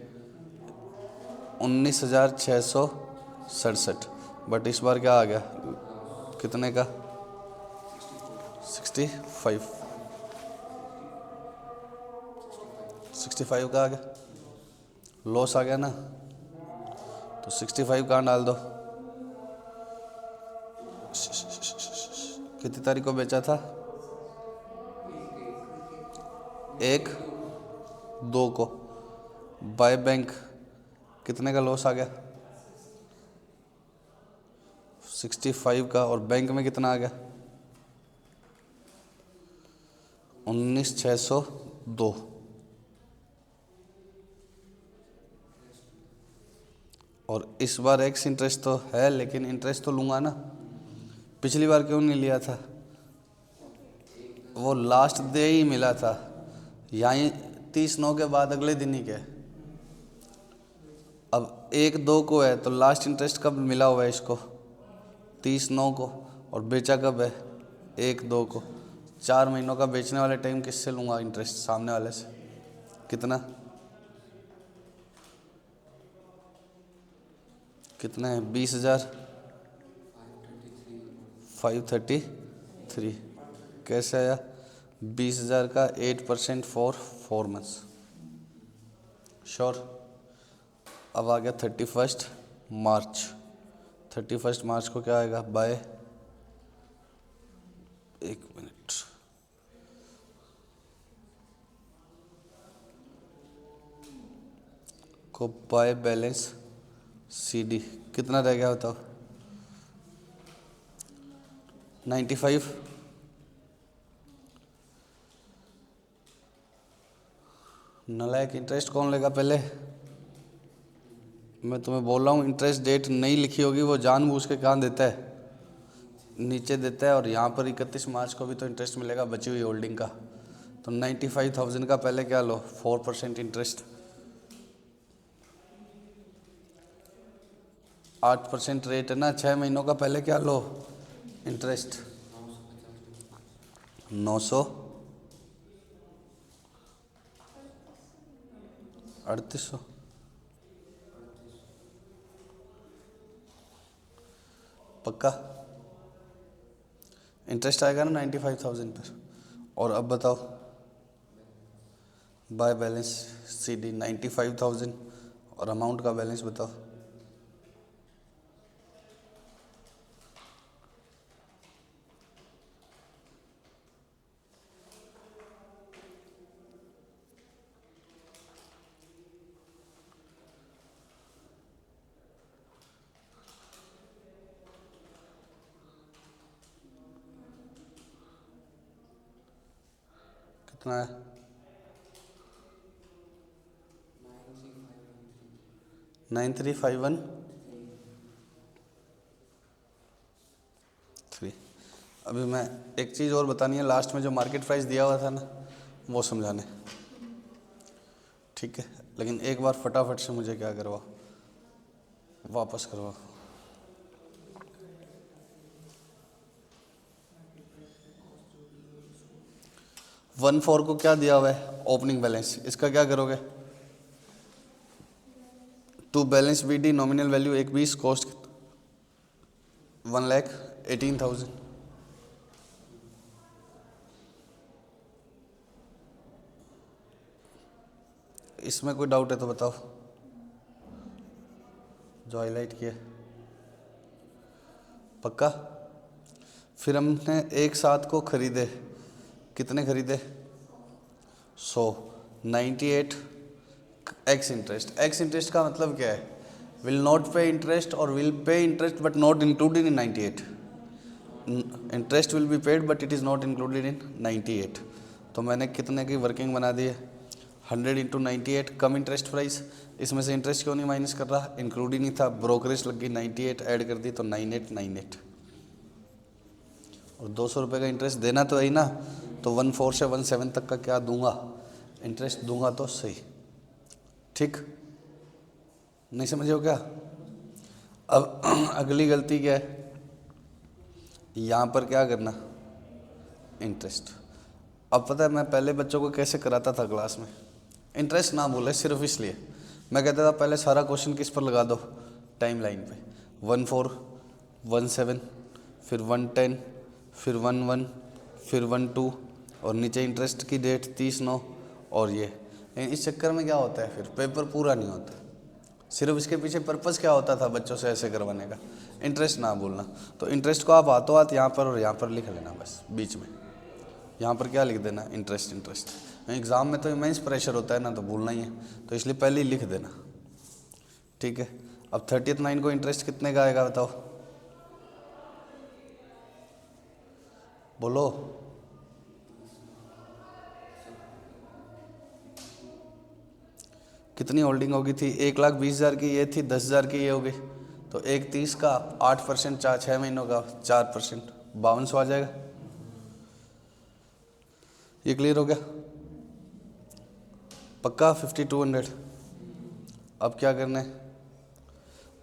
19,667। बट इस बार क्या आ गया? कितने का? 65। 65 का आ गया, लॉस आ गया ना, तो 65 कहाँ डाल दो? कितनी तारीख को बेचा था? 1/2 को। बाय बैंक कितने का लॉस आ गया? 65 का। और बैंक में कितना आ गया? 19,602। और इस बार एक्स इंटरेस्ट तो है, लेकिन इंटरेस्ट तो लूँगा ना। पिछली बार क्यों नहीं लिया था? वो लास्ट डे ही मिला था, यहाँ 30/9 के बाद अगले दिन ही क्या। अब 1/2 को है, तो लास्ट इंटरेस्ट कब मिला हुआ है इसको? 30/9 को। और बेचा कब है? 1/2 को। 4 महीनों का बेचने वाले टाइम किससे लूँगा इंटरेस्ट? सामने वाले से। कितना? कितना है? 20,533। कैसे आया? 20,000 का 8% फॉर 4 मंथ्स। श्योर? अब आ गया 31 मार्च। 31 मार्च को क्या आएगा? बाय, एक मिनट, को बाय बैलेंस CD कितना रह गया बताओ? 95। नालायक इंटरेस्ट कौन लेगा पहले? मैं तुम्हें बोल रहा हूँ, इंटरेस्ट डेट नहीं लिखी होगी, वो जानबूझ के कहाँ देता है, नीचे देता है। और यहाँ पर 31 मार्च को भी तो इंटरेस्ट मिलेगा बची हुई होल्डिंग का। तो 95,000 का पहले क्या लो? 4% इंटरेस्ट, 8% रेट है ना। 6 महीनों का पहले क्या लो? इंटरेस्ट 938। पक्का? इंटरेस्ट आएगा ना 95,000 पर। और अब बताओ, बाय बैलेंस CD 95,000, और अमाउंट का बैलेंस बताओ। कितना है? 93,513। अभी मैं एक चीज़ और बतानी है, लास्ट में जो मार्केट प्राइस दिया हुआ था ना, वो समझाने, ठीक है? लेकिन एक बार फटाफट से मुझे क्या करवा, वापस करवा। 1,4 को क्या दिया हुआ है ओपनिंग बैलेंस, इसका क्या करोगे, to balance BD nominal value 1,20 cost 1,18,000। इसमें कोई डाउट है तो बताओ, जो हाईलाइट किया पक्का। फिर हमने एक साथ को खरीदे, कितने खरीदे 100, 98 एक्स इंटरेस्ट। एक्स इंटरेस्ट का मतलब क्या है, विल नॉट पे इंटरेस्ट और will pay interest but not included in 98। Interest will be paid but it is not included in 98। तो मैंने कितने की वर्किंग बना दी है, 100 इंटू 98 कम इंटरेस्ट प्राइस। इसमें से इंटरेस्ट क्यों नहीं माइनस कर रहा, इंक्लूड ही नहीं था, ब्रोकरेज लग गई 98 ऐड कर दी तो 9898। और 200 रुपये का इंटरेस्ट देना तो है ना, तो 14 से 17 तक का क्या दूंगा, इंटरेस्ट दूंगा तो सही। ठीक, नहीं समझे हो क्या। अब अगली गलती क्या है, यहाँ पर क्या करना, इंटरेस्ट। अब पता है मैं पहले बच्चों को कैसे कराता था क्लास में, इंटरेस्ट ना बोले सिर्फ इसलिए मैं कहता था पहले सारा क्वेश्चन किस पर लगा दो, टाइम लाइन पे, 14, 17, फिर 110, फिर 11, फिर 12 और नीचे इंटरेस्ट की डेट 30/9 और ये। इस चक्कर में क्या होता है, फिर पेपर पूरा नहीं होता। सिर्फ इसके पीछे पर्पज़ क्या होता था बच्चों से ऐसे करवाने का, इंटरेस्ट ना बोलना। तो इंटरेस्ट को आप हाथों हाथ यहाँ पर और यहाँ पर लिख लेना, बस बीच में यहाँ पर क्या लिख देना, इंटरेस्ट। इंटरेस्ट एग्ज़ाम में तो इमेंस प्रेशर होता है ना, तो भूलना ही है, तो इसलिए पहले ही लिख देना। ठीक है, अब 30th 9 को इंटरेस्ट कितने का आएगा बताओ, बोलो। कितनी होल्डिंग होगी थी, 1,20,000 की ये थी, 10,000 की ये होगी, तो 1,30 का 8%, 6 महीनों का 4%, 5200 आ जाएगा। ये क्लियर हो गया पक्का, 5200। अब क्या करना है,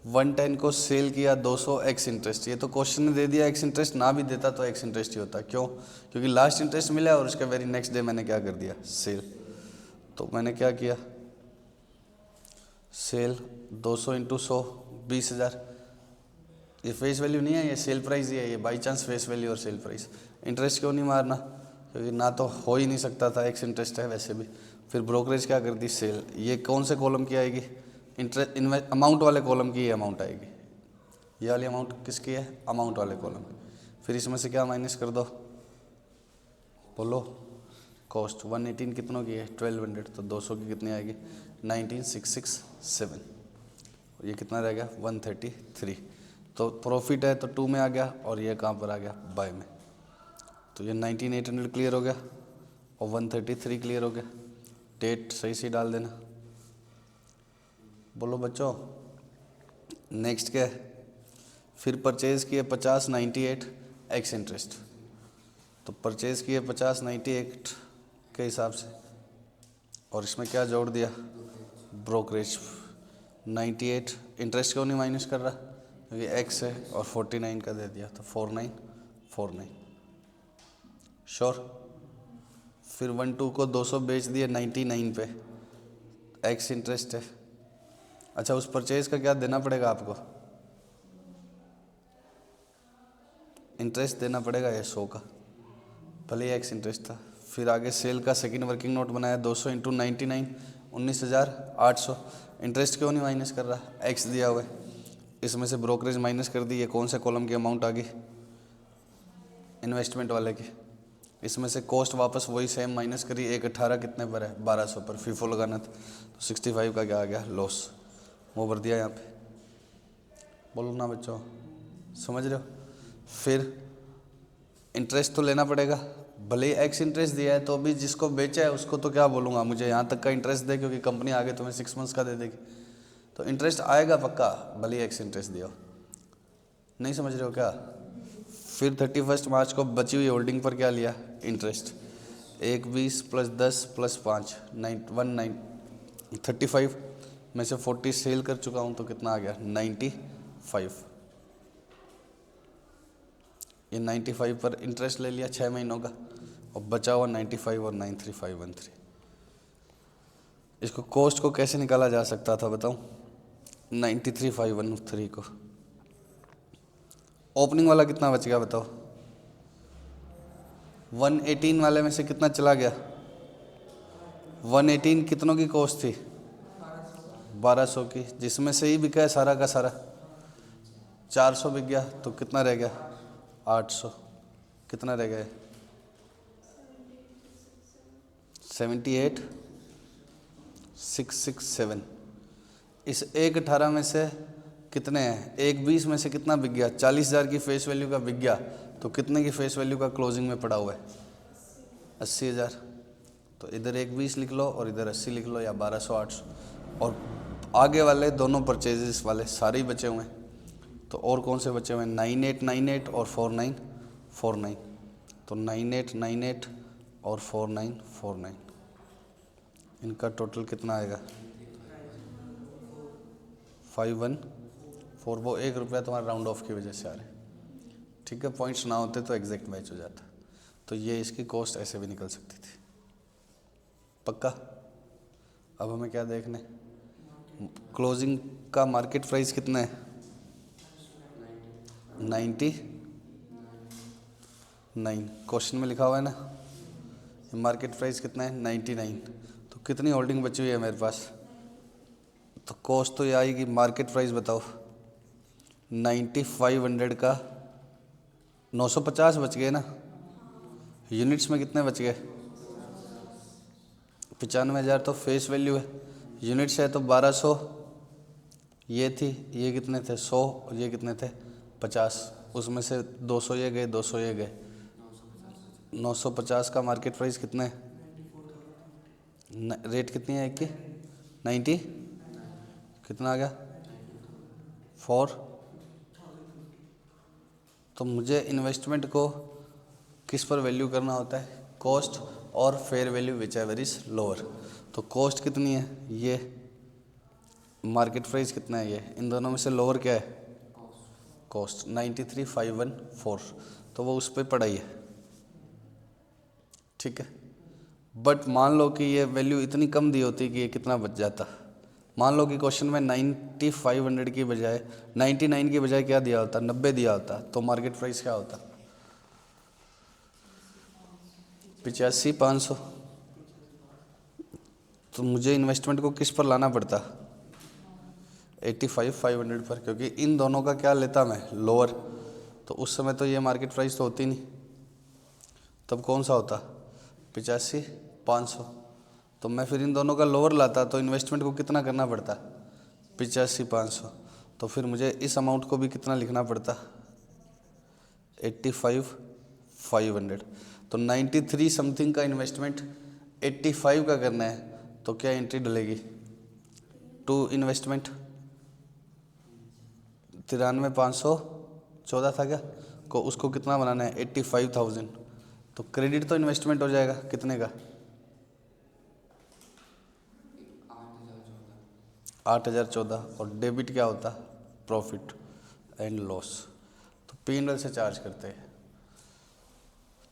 110 को सेल किया 200 एक्स इंटरेस्ट। ये तो क्वेश्चन ने दे दिया एक्स इंटरेस्ट, ना भी देता तो एक्स इंटरेस्ट ही होता। क्यों, क्योंकि लास्ट इंटरेस्ट मिला और उसके वेरी नेक्स्ट डे मैंने क्या कर दिया, सेल। तो मैंने क्या किया, सेल 200 इंटू 100 20,000। ये फेस वैल्यू नहीं है, ये सेल प्राइस ही है, ये बाई चांस फेस वैल्यू और सेल प्राइस। इंटरेस्ट क्यों नहीं मारना, क्योंकि ना तो हो ही नहीं सकता था, एक्स इंटरेस्ट है वैसे भी। फिर ब्रोकरेज क्या कर दी, सेल। ये कौन से कॉलम की आएगी, इंटरेस्ट अमाउंट वाले कॉलम की ये अमाउंट आएगी। ये वाली अमाउंट किसकी है, अमाउंट वाले कॉलम। फिर इसमें से क्या माइनस कर दो, बोलो। कॉस्ट 118 कितनों की है, 1200, तो 200 की कितनी आएगी, 19,667। ये कितना रह गया, 133। तो प्रॉफिट है तो 2 में आ गया, और ये कहाँ पर आ गया, बाय में। तो ये 19,800 क्लियर हो गया और 133 क्लियर हो गया। डेट सही से डाल देना, बोलो बच्चों। नेक्स्ट क्या है, फिर परचेज़ किए 50,98 एक्स इंटरेस्ट। तो परचेज़ किए 50,98 के हिसाब से, और इसमें क्या जोड़ दिया, ब्रोकरेज 98। इंटरेस्ट क्यों नहीं माइनस कर रहा, क्योंकि एक्स है, और 49 का दे दिया, तो 4949 श्योर। फिर 12 को 200 बेच दिए 99 पे, एक्स इंटरेस्ट है। अच्छा, उस परचेज का क्या देना पड़ेगा आपको, इंटरेस्ट देना पड़ेगा ये 100 का, भले ही एक्स इंटरेस्ट था। फिर आगे सेल का सेकंड वर्किंग नोट बनाया 200 इंटू 99 19,800। इंटरेस्ट क्यों नहीं माइनस कर रहा, एक्स दिया हुआ है। इसमें से ब्रोकरेज माइनस कर दी, ये कौन से कॉलम की अमाउंट आ गई, इन्वेस्टमेंट वाले की। इसमें से कॉस्ट वापस वही सेम माइनस करी, 118 कितने पर है, 1200 पर। फीफो लगाना था, तो 65 का क्या आ गया, लॉस, वो भर दिया यहाँ पे। बोलो ना बच्चों, समझ रहे हो। फिर इंटरेस्ट तो लेना पड़ेगा, भले ही एक्स इंटरेस्ट दिया है तो भी जिसको बेचा है उसको तो क्या बोलूँगा, मुझे यहाँ तक का इंटरेस्ट दे, क्योंकि कंपनी आगे तुम्हें 6 मंथ्स का दे देगी, तो इंटरेस्ट आएगा पक्का, भले ही एक्स इंटरेस्ट दिया। नहीं समझ रहे हो क्या। फिर 31 मार्च को बची हुई होल्डिंग पर क्या लिया, इंटरेस्ट। 1,20 + 10 + 5 35 में से 40 सेल कर चुका हूँ, तो कितना आ गया, 95। ये 95 पर इंटरेस्ट ले लिया 6 महीनों का, और बचा हुआ 95 और 93513। इसको कॉस्ट को कैसे निकाला जा सकता था बताऊं? 93513 को ओपनिंग वाला कितना बच गया बताओ? 118 वाले में से कितना चला गया? 118 कितनों की कॉस्ट थी? 1200 की, जिसमें से ही बिका है सारा का सारा। 400 बिक गया तो कितना रह गया? 800। कितना रह गया? 78,667। इस 118 में से कितने हैं? 120 में से कितना बिक गया? 40,000 की फेस वैल्यू का बिक गया, तो कितने की फेस वैल्यू का क्लोजिंग में पड़ा हुआ है? 80,000। तो इधर 120 लिख लो और इधर 80 लिख लो, या 1200 800। और आगे वाले दोनों परचेजेस वाले सारे ही बचे हुए हैं। तो और कौन से बचे हुए हैं? 9898 और 4949। तो 9898 और 4949, इनका टोटल कितना आएगा? 5141। वो 1 रुपया तुम्हारा राउंड ऑफ की वजह से आ रहा है, ठीक है। पॉइंट्स ना होते तो एग्जैक्ट मैच हो जाता। तो ये इसकी कॉस्ट ऐसे भी निकल सकती थी। पक्का? अब हमें क्या देखना है? क्लोजिंग का मार्केट प्राइस कितना है? 99। क्वेश्चन में लिखा हुआ है ना, मार्केट प्राइस कितना है? 99। तो कितनी होल्डिंग बची हुई है मेरे पास? तो कॉस्ट तो ये आएगी, मार्केट प्राइस बताओ। 9500 का 950 बच गए ना। यूनिट्स में कितने बच गए? 95,000 तो फेस वैल्यू है। यूनिट्स है तो 1200 ये थी, ये कितने थे? 100। और ये कितने थे? 50। उसमें से 200 ये गए, 200 ये गए। 950 का मार्केट प्राइस कितना है? रेट कितनी है एक की? 90। कितना आ गया? 4। तो मुझे इन्वेस्टमेंट को किस पर वैल्यू करना होता है? कॉस्ट और fair value which ever is lower. तो कॉस्ट कितनी है? ये। मार्केट प्राइस कितना है? ये। इन दोनों में से लोअर क्या है? कॉस्ट। 93,514। तो वो उस पर पड़ा ही है, ठीक है। बट मान लो कि ये वैल्यू इतनी कम दी होती कि ये कितना बच जाता। मान लो कि क्वेश्चन में 9500 की बजाय 99 की बजाय क्या दिया होता? 90 दिया होता। तो मार्केट प्राइस क्या होता? 85,500। तो मुझे इन्वेस्टमेंट को किस पर लाना पड़ता? 85,500 पर, क्योंकि इन दोनों का क्या लेता मैं? लोअर। तो उस समय तो ये मार्केट प्राइस तो होती नहीं, तब कौन सा होता? 85,500। तो मैं फिर इन दोनों का लोअर लाता, तो इन्वेस्टमेंट को कितना करना पड़ता? 85,500। तो फिर मुझे इस अमाउंट को भी कितना लिखना पड़ता? 85,500। तो 93 समथिंग का इन्वेस्टमेंट 85 का करना है, तो क्या एंट्री डलेगी? टू इन्वेस्टमेंट 93,514 था क्या को, उसको कितना बनाना है? 85,000। तो क्रेडिट तो इन्वेस्टमेंट हो जाएगा कितने का? 8,014। और डेबिट क्या होता? Profit and loss. तो P&L से चार्ज करते हैं,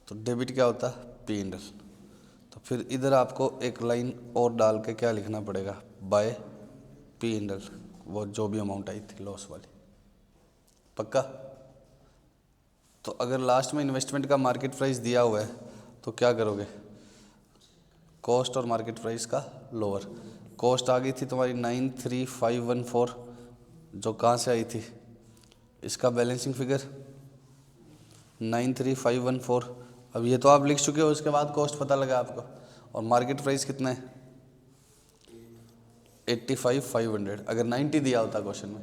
तो डेबिट क्या होता? P&L। तो फिर इधर आपको एक लाइन और डाल के क्या लिखना पड़ेगा? बाय P&L, वो जो भी अमाउंट आई थी लॉस वाली। पक्का? तो अगर लास्ट में इन्वेस्टमेंट का मार्केट प्राइस दिया हुआ है तो क्या करोगे? कॉस्ट और मार्केट प्राइस का लोअर। कॉस्ट आ गई थी तुम्हारी 93,514, जो कहाँ से आई थी? इसका बैलेंसिंग फिगर 93,514। अब ये तो आप लिख चुके हो, उसके बाद कॉस्ट पता लगा आपको। और मार्केट प्राइस कितना है? 85,500। अगर 90 दिया होता क्वेश्चन में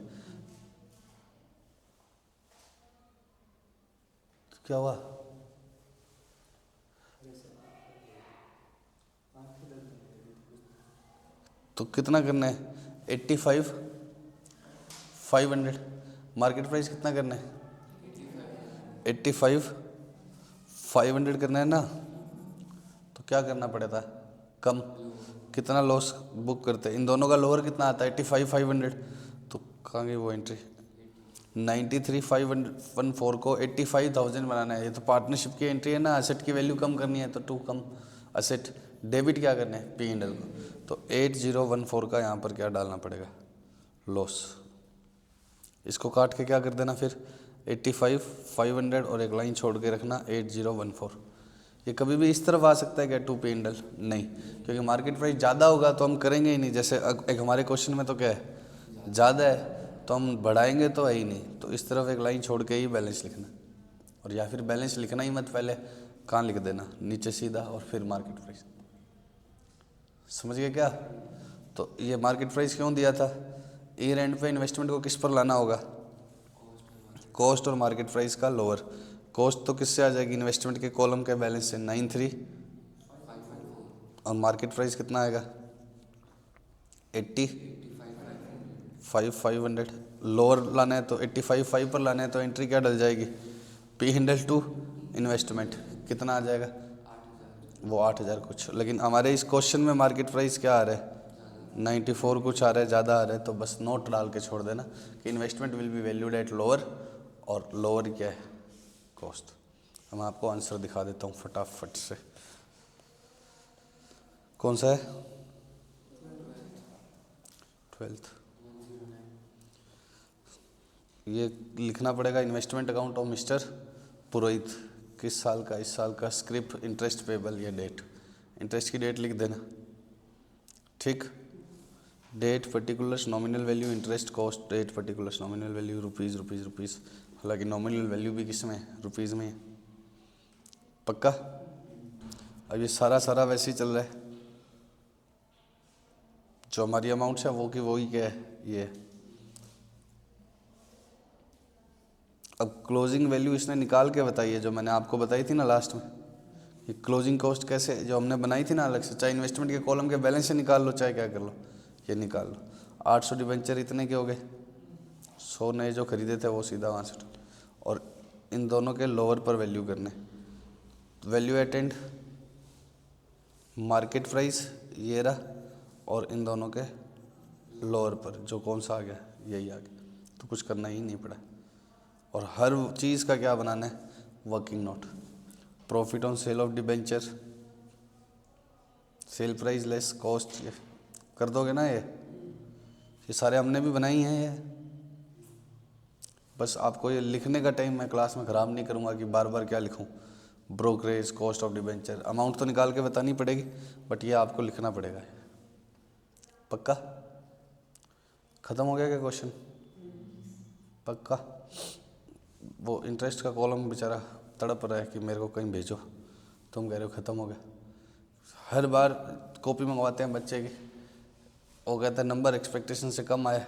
तो क्या हुआ? तो कितना करना है? 85,500। मार्केट प्राइस कितना करना है? 85,500 करना है ना। तो क्या करना पड़ेगा? कम। कितना लॉस बुक करते हैं? इन दोनों का लोअर कितना आता है? 85,500। तो कहाँ गई वो एंट्री? 93,514 को 85,000 बनाना है। ये तो पार्टनरशिप की एंट्री है ना, असेट की वैल्यू कम करनी है तो टू कम असेट, डेबिट क्या करना है, पी एंड एल को। तो 8014 का यहाँ पर क्या डालना पड़ेगा, लॉस। इसको काट के क्या कर देना फिर 85,500 और एक लाइन छोड़ के रखना 8014। ये कभी भी इस तरफ आ सकता है क्या, टू पी एंड एल, नहीं, क्योंकि मार्केट प्राइस ज़्यादा होगा तो हम करेंगे ही नहीं। जैसे एक हमारे क्वेश्चन में तो क्या है, ज़्यादा है तो हम बढ़ाएंगे तो है ही नहीं, तो इस तरफ एक लाइन छोड़ के ही बैलेंस लिखना। और या फिर बैलेंस लिखना ही मत, पहले कहाँ लिख देना, नीचे सीधा और फिर मार्केट प्राइस। समझ गए क्या। तो ये मार्केट प्राइस क्यों दिया था, ईयर एंड पे इन्वेस्टमेंट को किस पर लाना होगा, कॉस्ट और मार्केट प्राइस का लोअर। कॉस्ट तो किससे आ जाएगी, इन्वेस्टमेंट के कॉलम के बैलेंस से 93, और मार्केट प्राइस कितना आएगा 85,500। लोअर लाना है तो 85,500 पर लाना है तो एंट्री क्या डल जाएगी, P and L two investment, कितना आ जाएगा, वो 8,000 कुछ। लेकिन हमारे इस क्वेश्चन में मार्केट प्राइस क्या आ रहा है, 94 कुछ आ रहा है, ज़्यादा आ रहा है, तो बस नोट डाल के छोड़ देना कि investment will be valued at lower, और लोअर क्या है, कॉस्ट। मैं आपको आंसर दिखा देता हूँ फटाफट से। कौन सा है, 12th। ये लिखना पड़ेगा investment account of mister Purohit, किस साल का, इस साल का, स्क्रिप्ट, इंटरेस्ट पेबल, ये डेट, इंटरेस्ट की डेट लिख देना, ठीक। Date particulars nominal value, interest cost, date particulars nominal value, rupees rupees rupees, हालांकि नॉमिनल वैल्यू भी किस में है, रुपीज़ में है, पक्का। अब ये सारा वैसे ही चल रहा है, जो हमारी अमाउंट है वो की वही क्या है, ये। अब क्लोजिंग वैल्यू इसने निकाल के बताई है, जो मैंने आपको बताई थी ना लास्ट में, ये क्लोजिंग कॉस्ट कैसे, जो हमने बनाई थी ना अलग से, चाहे इन्वेस्टमेंट के कॉलम के बैलेंस से निकाल लो, चाहे क्या कर लो, ये निकाल लो। 800 डिबेंचर इतने के हो गए, 100 नए जो खरीदे थे वो सीधा वहाँ से, और इन दोनों के लोअर पर वैल्यू करने, वैल्यू एटेंड मार्केट प्राइस ये रहा, और इन दोनों के लोअर पर जो कौन सा आ गया, यही आ गया, तो कुछ करना ही नहीं पड़ा। और हर चीज़ का क्या बनाना है, working note. Profit on sale of debenture, sale price less cost, ये कर दोगे ना, ये सारे हमने भी बनाई हैं ये। बस आपको ये लिखने का टाइम मैं क्लास में ख़राब नहीं करूँगा कि बार बार क्या लिखूँ, brokerage, cost of debenture, amount तो निकाल के बतानी पड़ेगी, बट ये आपको लिखना पड़ेगा, पक्का। ख़त्म हो गया क्या क्वेश्चन, पक्का। वो इंटरेस्ट का कॉलम बेचारा तड़प रहा है कि मेरे को कहीं भेजो, तुम कह रहे हो ख़त्म हो गया। हर बार कॉपी मंगवाते हैं बच्चे की, वो कहता है नंबर एक्सपेक्टेशन से कम आया,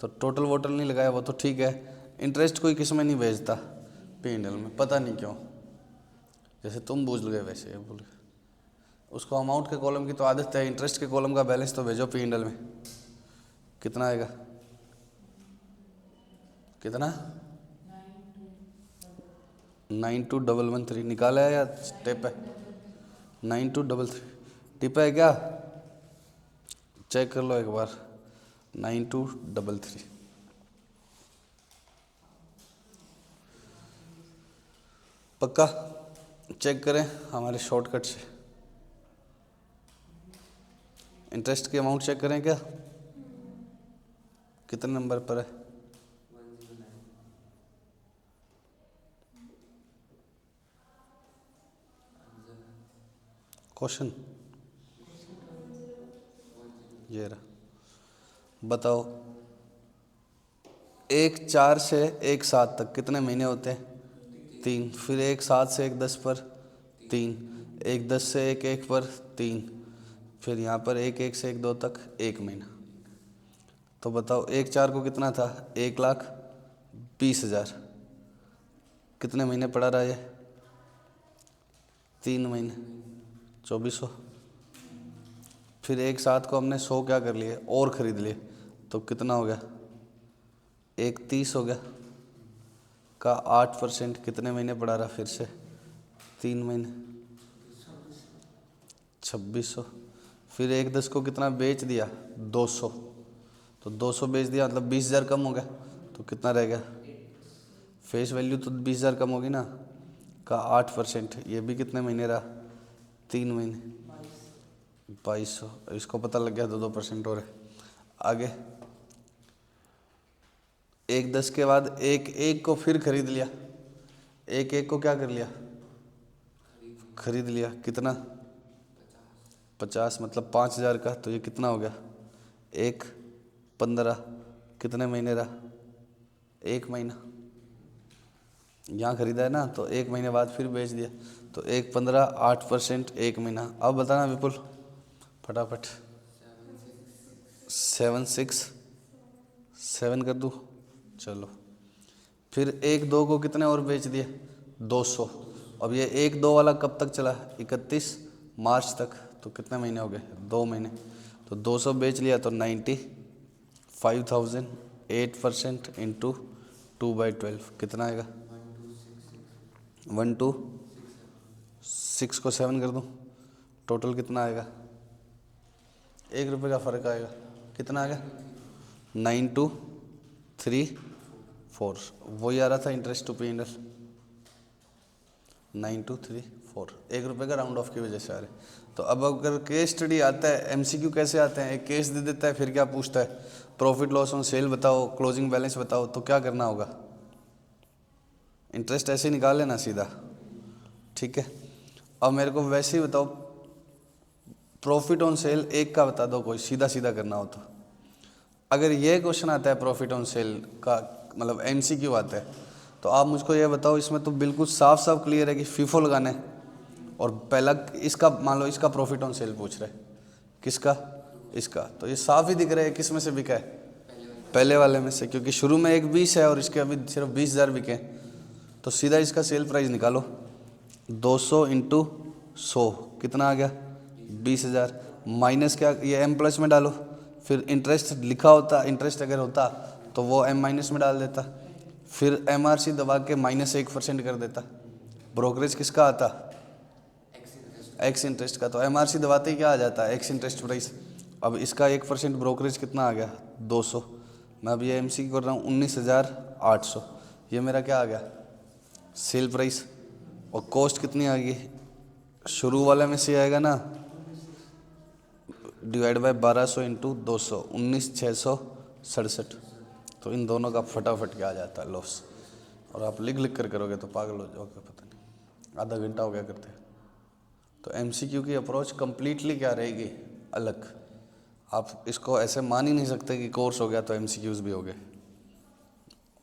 तो टोटल वोटल नहीं लगाया, वो तो ठीक है, इंटरेस्ट कोई किस में नहीं भेजता, पी एंड एल में, पता नहीं क्यों, जैसे तुम बूझ गए वैसे बोल गए। उसको अमाउंट के कॉलम की तो आदत है, इंटरेस्ट के कॉलम का बैलेंस तो भेजो पी एंड एल में। कितना आएगा, कितना, 92,113 निकाला है या टिप है, 9233 टिप है क्या, चेक कर लो एक बार, 9233। पक्का चेक करें हमारे शॉर्टकट से, इंटरेस्ट की अमाउंट चेक करें क्या, कितने नंबर पर है, क्वेश्चन ये रहा। बताओ 1/4 से 1/7 तक कितने महीने होते हैं, 3, फिर 1/7 से 1/10 पर 3, 1/10 से 1/1 पर 3, फिर यहाँ पर 1/1 से 1/2 तक 1 महीना। तो बताओ 1/4 को कितना था, 1,20,000, कितने महीने पड़ा रहा ये, 3 महीने, 2400। फिर 1/7 को हमने 100 क्या कर लिए और ख़रीद लिए, तो कितना हो गया, 1,30 हो गया, का 8% कितने महीने पड़ा रहा, फिर से 3 महीने, 2600। फिर 1/10 को कितना बेच दिया, 200, तो 200 बेच दिया मतलब 20,000 कम हो गया, तो कितना रह गया, फेस वैल्यू तो 20,000 कम होगी ना का 8%, ये भी कितने महीने रहा, 3 महीने, 2200। इसको पता लग गया तो 2% और है। आगे 1/10 के बाद एक एक को फिर खरीद लिया, एक को क्या कर लिया, खरीद लिया, कितना, 50, मतलब 5,000 का, तो ये कितना हो गया, 1/15, कितने महीने रहा, 1 महीना। यहाँ खरीदा है ना, तो 1 महीने बाद फिर बेच दिया, तो 1/15, 8%, 1 महीना। अब बताना विपुल फटाफट, 7 कर दूँ, चलो। फिर 1-2 को कितने और बेच दिए, 200। अब ये 1-2 वाला कब तक चला, 31 मार्च तक, तो कितने महीने हो गए, 2 महीने। तो 200 बेच लिया तो 95,000, 8% इंटू 2/12 कितना आएगा, 126 को 7 कर दूँ, टोटल कितना आएगा, 1 रुपये का फ़र्क आएगा, कितना आ गया, 9234, वही आ रहा था इंटरेस्ट टू P&L, 9234, 1 रुपये का राउंड ऑफ की वजह से आ रहे। तो अब अगर केस स्टडी आता है, MCQ कैसे आते हैं, एक केस दे देता है, फिर क्या पूछता है, प्रॉफिट लॉस ऑन सेल बताओ, क्लोजिंग बैलेंस बताओ, तो क्या करना होगा, इंटरेस्ट ऐसे ही निकाल लेना सीधा, ठीक है। अब मेरे को वैसे ही बताओ, प्रॉफिट ऑन सेल एक का बता दो, कोई सीधा सीधा करना हो तो। अगर ये क्वेश्चन आता है प्रॉफिट ऑन सेल का, मतलब MCQ आता है, तो आप मुझको ये बताओ, इसमें तो बिल्कुल साफ साफ क्लियर है कि फीफो लगाना है, और पहला इसका मान लो इसका प्रॉफिट ऑन सेल पूछ रहे, किसका, इसका, तो ये साफ ही दिख रहा है किस में से बिका है, पहले वाले में से, क्योंकि शुरू में एक 20 है और इसके अभी सिर्फ 20,000 बिके। तो सीधा इसका सेल प्राइस निकालो, 200 इंटू 100 कितना आ गया, 20,000, माइनस क्या, ये M प्लस में डालो, फिर इंटरेस्ट लिखा होता, इंटरेस्ट अगर होता तो वो M माइनस में डाल देता, फिर MRC दबा के -1% कर देता। ब्रोकरेज किसका आता, एक्स इंटरेस्ट का, तो MRC दबाते ही क्या आ जाता है, एक्स इंटरेस्ट प्राइस। अब इसका 1% ब्रोकरेज कितना आ गया, 200। मैं अब ये MCQ कर रहा हूँ, 19,800, ये मेरा क्या आ गया, सेल प्राइस। और कॉस्ट कितनी आ गई, शुरू वाले में से आएगा ना, डिवाइड बाय 1200 इंटू 200, 19,667। तो इन दोनों का फटाफट क्या आ जाता है, लॉस। और आप लिख लिख कर करोगे तो पागल हो जाओगे, पता नहीं, आधा घंटा हो गया करते। तो MCQ की अप्रोच कम्प्लीटली क्या रहेगी, अलग। आप इसको ऐसे मान ही नहीं सकते कि कोर्स हो गया तो MCQs भी हो गए,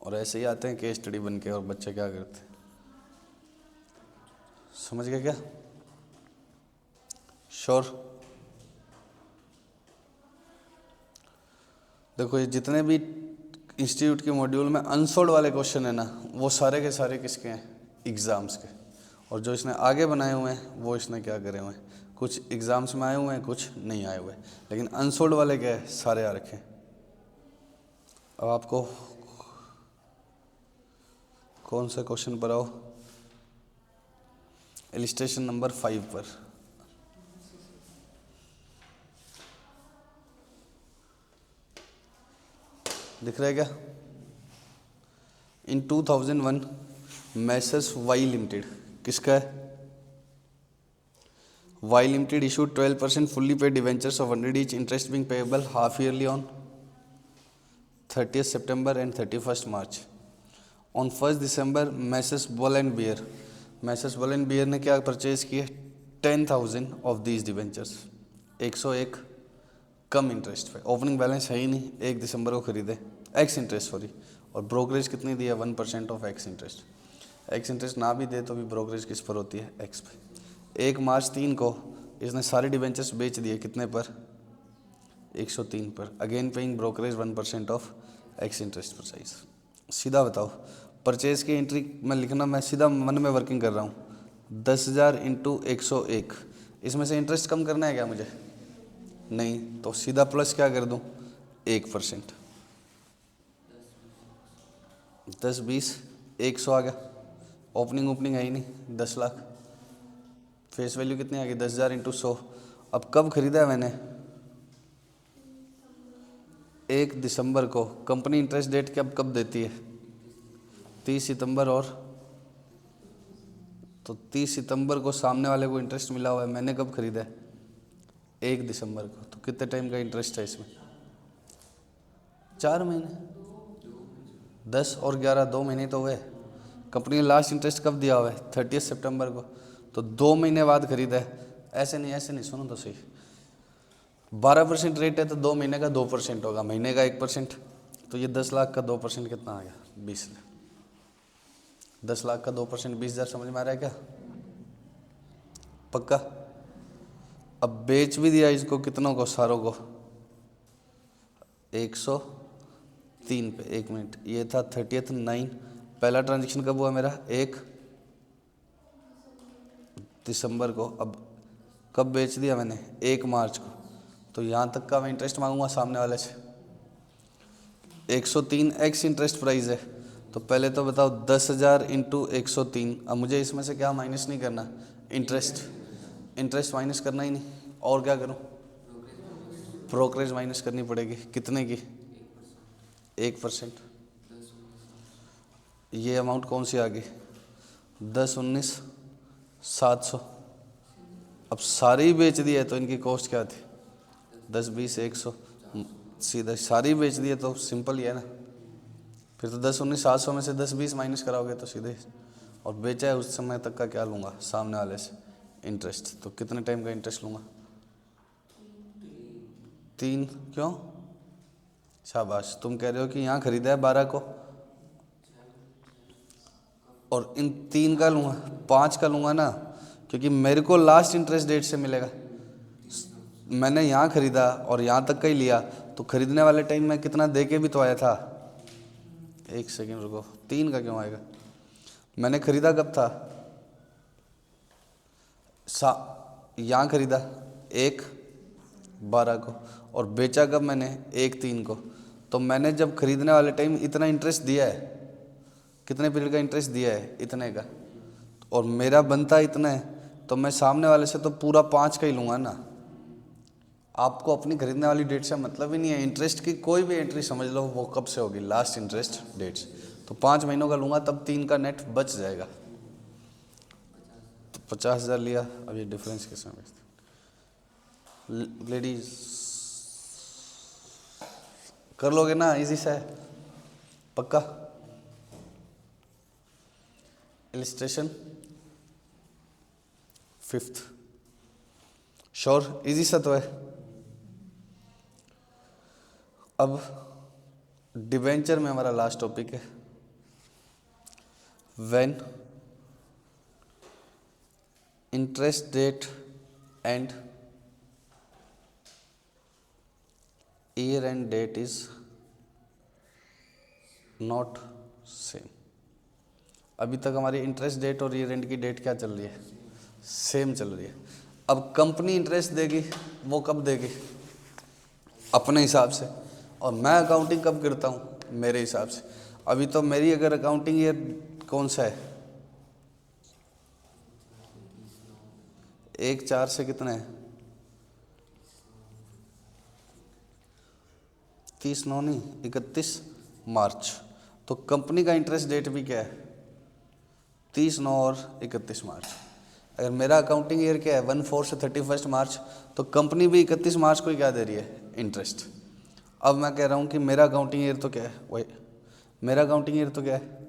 और ऐसे ही आते हैं केस स्टडी बन के, और बच्चे क्या करते हैं, समझ गए क्या, श्योर। देखो ये जितने भी इंस्टीट्यूट के मॉड्यूल में अनसोल्ड वाले क्वेश्चन है ना, वो सारे के सारे किसके हैं, एग्ज़ाम्स के। और जो इसने आगे बनाए हुए हैं वो इसने क्या करे हुए हैं, कुछ एग्ज़ाम्स में आए हुए हैं, कुछ नहीं आए हुए, लेकिन अनसोल्ड वाले क्या है, सारे आ रखे हैं। अब आपको कौन से क्वेश्चन पर आओ, इलिस्ट्रेशन नंबर 5 पर। दिख रहा है क्या, इन 2001 मैसर्स वाई लिमिटेड, किसका है, Y limited issued 12% fully paid debentures of 100 each, इंटरेस्ट being payable half yearly on 30th September and 31st March. On 1st December messrs Ball and Bear, messrs Ball and Bear ने क्या purchase किए, 10,000 of these debentures, 101 cum interest पे, opening balance है ही नहीं, 1 दिसंबर को खरीदे, एक्स इंटरेस्ट सॉरी, और ब्रोकरेज कितनी दिया, 1% of ex interest. Ex interest ना भी दे तो भी ब्रोकरेज किस पर होती है, एक्स पे। 1 मार्च 3 को इसने सारे डिवेंचर्स बेच दिए, कितने पर, 103 पर, again paying brokerage 1% of ex interest पर साइज। सीधा बताओ, परचेज की एंट्री में लिखना, मैं सीधा मन में वर्किंग कर रहा हूँ, 10,000 इंटू 101, इसमें से इंटरेस्ट कम करना है क्या मुझे, नहीं, तो सीधा प्लस क्या कर दूँ, 1%, 10, 20, 100 आ गया, ओपनिंग है ही नहीं, 10 लाख, फेस वैल्यू कितनी आ गई, 10,000 इंटू 100। अब कब खरीदा है मैंने, 1 दिसंबर को, कंपनी इंटरेस्ट डेट कब कब देती है, 30 सितंबर और, तो 30 सितंबर को सामने वाले को इंटरेस्ट मिला हुआ है, मैंने कब खरीदा है? 1 दिसंबर को। तो कितने टाइम का इंटरेस्ट है इसमें? 4 महीने। 10 और 11 2 महीने तो हुए। कंपनी ने लास्ट इंटरेस्ट कब दिया हुआ है? 30 सितंबर को। तो 2 महीने बाद खरीदा है। ऐसे नहीं, सुनो तो सही। 12% रेट है तो 2 महीने का 2% होगा, महीने का 1%। तो ये 10 लाख का 2% कितना आ गया? 20 लाख। 10 लाख का 2% 20,000, समझ में आ रहा है क्या? पक्का? अब बेच भी दिया इसको, कितनों को? सारों को। 103 पे। 1 मिनट, ये था 30/9। पहला ट्रांजेक्शन कब हुआ मेरा? 1 दिसंबर को। अब कब बेच दिया मैंने? 1 मार्च को। तो यहाँ तक का मैं इंटरेस्ट मांगूंगा सामने वाले से। 103x इंटरेस्ट प्राइस है, तो पहले तो बताओ 10,000 इंटू 103। अब मुझे इसमें से क्या माइनस नहीं करना? इंटरेस्ट माइनस करना ही नहीं। और क्या करूं? ब्रोकरेज माइनस करनी पड़ेगी। कितने की? 1%। ये अमाउंट कौन सी आ गई? 10,19,700। अब सारी ही बेच दी है तो इनकी कॉस्ट क्या थी? 10, 20, 100। सीधा सारी बेच दी है तो सिंपल ही है ना। फिर तो 10,19,700 में से 10, 20 माइनस कराओगे तो सीधे। और बेचा है उस समय तक का क्या लूँगा सामने वाले से? इंटरेस्ट। तो कितने टाइम का इंटरेस्ट लूँगा? 3। क्यों? शाबाश, तुम कह रहे हो कि यहाँ खरीदा है 12 को और इन 3 का लूँगा, 5 का लूँगा ना, क्योंकि मेरे को लास्ट इंटरेस्ट डेट से मिलेगा। मैंने यहाँ खरीदा और यहाँ तक का ही लिया, तो खरीदने वाले टाइम में कितना दे के भी तो आया था। 1 सेकेंड रुको, 3 का क्यों आएगा? मैंने खरीदा कब था? यहाँ खरीदा 1/12 को और बेचा कब मैंने? 1/3 को। तो मैंने जब खरीदने वाले टाइम इतना इंटरेस्ट दिया है, कितने पीरियड का इंटरेस्ट दिया है? इतने का। और मेरा बनता इतना है, तो मैं सामने वाले से तो पूरा 5 का ही लूँगा ना। आपको अपनी खरीदने वाली डेट से मतलब ही नहीं है। इंटरेस्ट की कोई भी एंट्री समझ लो वो कब से होगी? Last interest dates. तो 5 महीनों का लूँगा तब 3 का नेट बच जाएगा। तो 50,000 लिया। अब ये डिफरेंस किस में बेचते? लेडीज कर लोगे ना? इजी सा है, पक्का? Illustration 5th। श्योर? इजी सा तो है। अब डिवेंचर में हमारा लास्ट टॉपिक है। When interest rate and year end date is not same. अभी तक हमारी इंटरेस्ट डेट और ईयर एंड की डेट क्या चल रही है? सेम चल रही है। अब कंपनी इंटरेस्ट देगी, वो कब देगी? अपने हिसाब से। और मैं अकाउंटिंग कब करता हूँ? मेरे हिसाब से। अभी तो मेरी अगर अकाउंटिंग ईयर कौन सा है? 1/4 से कितना है? 30/9 नहीं, 31 मार्च। तो कंपनी का इंटरेस्ट डेट भी क्या है? 30/9 और 31 मार्च। अगर मेरा अकाउंटिंग ईयर क्या है? 1/4 से 31 मार्च। तो कंपनी भी 31 मार्च को ही क्या दे रही है? इंटरेस्ट। अब मैं कह रहा हूँ कि मेरा अकाउंटिंग ईयर तो क्या है? वही मेरा अकाउंटिंग ईयर तो क्या है?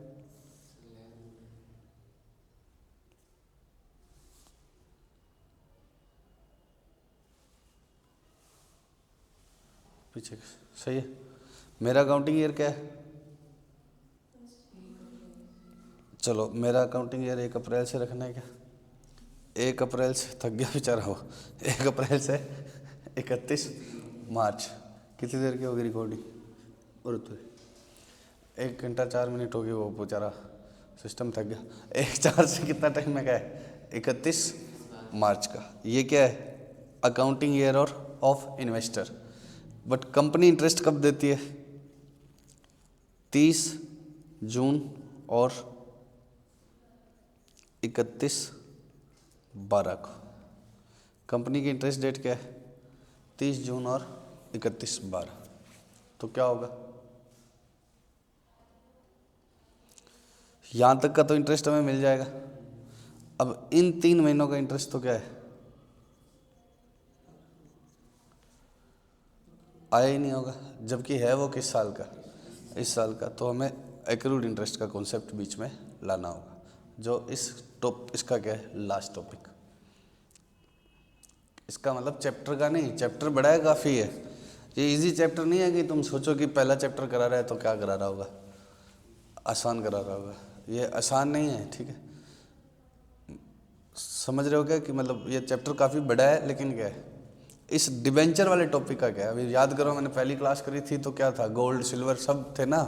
पीछे सही है। मेरा अकाउंटिंग ईयर क्या है? चलो मेरा अकाउंटिंग ईयर 1 अप्रैल से रखना है क्या? 1 अप्रैल से, थक गया बेचारा वो। 1 अप्रैल से 31 मार्च। कितनी देर की होगी रिकॉर्डिंग? और तो 1 घंटा 4 मिनट होगी। वो बेचारा सिस्टम थक गया। 1/4 से कितना टाइम में क्या है? 31 मार्च का। ये क्या है? अकाउंटिंग ईयर और of investor. But company interest कब देती है? 30 जून और 31/12 को। कंपनी की इंटरेस्ट डेट क्या है? 30 जून और 31/12। तो क्या होगा? यहाँ तक का तो इंटरेस्ट हमें मिल जाएगा। अब इन 3 महीनों का इंटरेस्ट तो क्या है, आया ही नहीं होगा, जबकि है वो किस साल का, इस साल का। तो हमें एक्रूड इंटरेस्ट का कॉन्सेप्ट बीच में लाना होगा, जो इसका क्या है, लास्ट टॉपिक। इसका मतलब चैप्टर का नहीं, चैप्टर बड़ा है, काफ़ी है। ये इजी चैप्टर नहीं है कि तुम सोचो कि पहला चैप्टर करा रहा है तो क्या करा रहा होगा, आसान करा रहा होगा। ये आसान नहीं है, ठीक है। समझ रहे हो क्या कि मतलब ये चैप्टर काफ़ी बड़ा है, लेकिन क्या है, इस डिबेंचर वाले टॉपिक का क्या है, अभी याद करो, मैंने पहली क्लास करी थी तो क्या था, गोल्ड सिल्वर सब थे ना।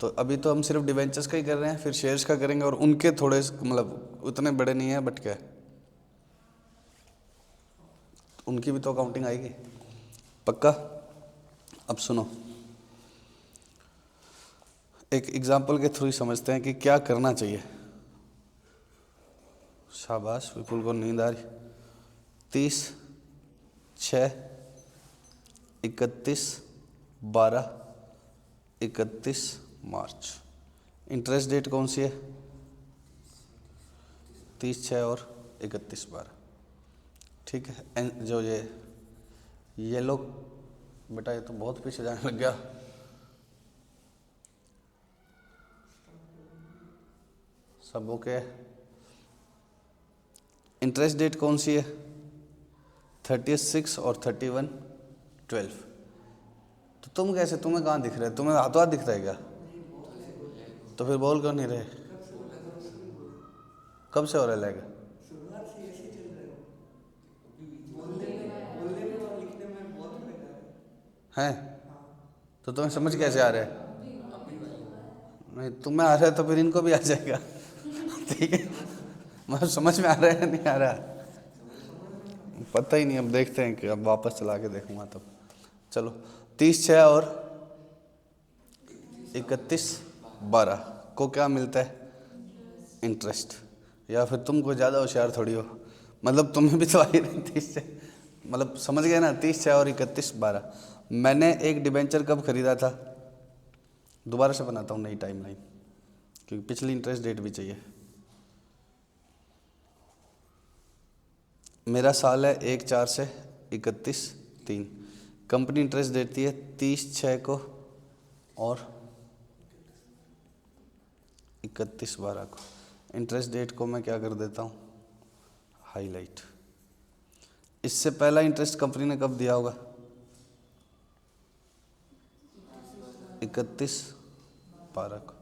तो अभी तो हम सिर्फ डिबेंचर्स का ही कर रहे हैं, फिर शेयर्स का करेंगे, और उनके थोड़े मतलब उतने बड़े नहीं है, बट क्या है, उनकी भी तो अकाउंटिंग आएगी, पक्का। अब सुनो, एक एग्जाम्पल के थ्रू ही समझते हैं कि क्या करना चाहिए। शाबाश, विपुल को नींद आ रही। 30, 6, 31, 12, 31 मार्च। इंटरेस्ट डेट कौन सी है, 30, 6 और 31, 12, ठीक है। जो ये लोग, बेटा ये तो बहुत पीछे जाने लग गया। सब ओके। इंटरेस्ट डेट कौन सी है, 36 और 31, 12। तो तुम कैसे, तुम्हें कहाँ दिख रहा है, तुम्हें हाथों हाथ दिख रहा है क्या, तो फिर बोल क्यों नहीं रहे, कब से हो रहा है लैग, हैं, तो तुम्हें समझ कैसे आ रहा है, नहीं तुम्हें आ रहा है तो फिर इनको भी आ जाएगा, ठीक है। मतलब समझ में आ रहा है नहीं आ रहा, पता ही नहीं, अब देखते हैं कि अब वापस चला के देखूंगा तब। चलो 30, 6 और 31, 12 को क्या मिलता है, इंटरेस्ट। या फिर तुमको ज़्यादा होशियार थोड़ी हो, मतलब तुम्हें भी तो आ ही रही 30 से, मतलब समझ गए ना, 30, 6 और 31, 12। मैंने एक डिबेंचर कब खरीदा था, दोबारा से बनाता हूँ नई टाइमलाइन, क्योंकि पिछली इंटरेस्ट डेट भी चाहिए। मेरा साल है 1/4 से 31/3। कंपनी इंटरेस्ट देती है 30/6 को और 31/12 को। इंटरेस्ट डेट को मैं क्या कर देता हूँ, हाईलाइट। इससे पहला इंटरेस्ट कंपनी ने कब दिया होगा, 31/12 को,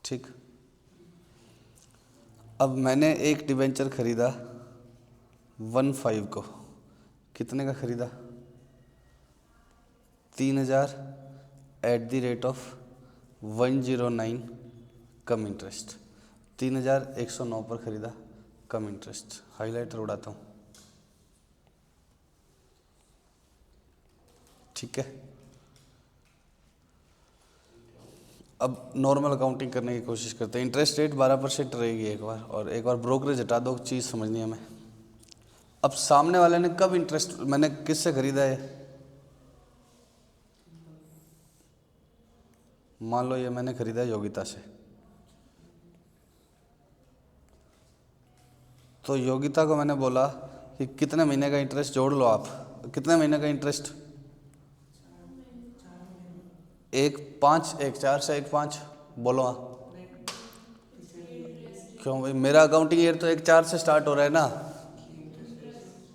ठीक। अब मैंने एक डिबेंचर खरीदा 15 को, कितने का खरीदा, 3000 @109 कम इंटरेस्ट, 3109 पर खरीदा, कम इंटरेस्ट। हाईलाइटर उड़ाता हूँ, ठीक है। अब नॉर्मल अकाउंटिंग करने की कोशिश करते हैं। इंटरेस्ट रेट 12% रहेगी एक बार, और एक बार ब्रोकरेज हटा दो, चीज़ समझनी है हमें। अब सामने वाले ने कब इंटरेस्ट, मैंने किससे खरीदा है, मान लो ये मैंने खरीदा योगिता से, तो योगिता को मैंने बोला कि कितने महीने का इंटरेस्ट जोड़ लो आप, कितने महीने का इंटरेस्ट, 1/5, 1/4 से 1/5, बोलो हाँ। क्यों भाई, मेरा अकाउंटिंग ईयर तो 1/4 से स्टार्ट हो रहा है ना,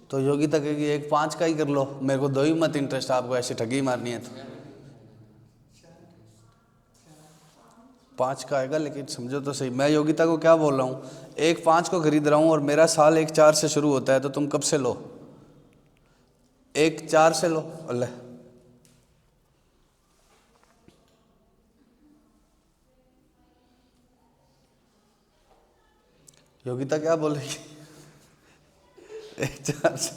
तो योगिता कहेगी 1/5 का ही कर लो, मेरे को दो ही मत इंटरेस्ट, आपको ऐसे ठगी मारनी है तो 5 का आएगा। लेकिन समझो तो सही, मैं योगिता को क्या बोल रहा हूँ, 1/5 को खरीद रहा हूँ और मेरा साल 1/4 से शुरू होता है, तो तुम कब से लो, 1/4 से लो। अल्लाह, योगिता क्या बोलेगी, 1/4 से,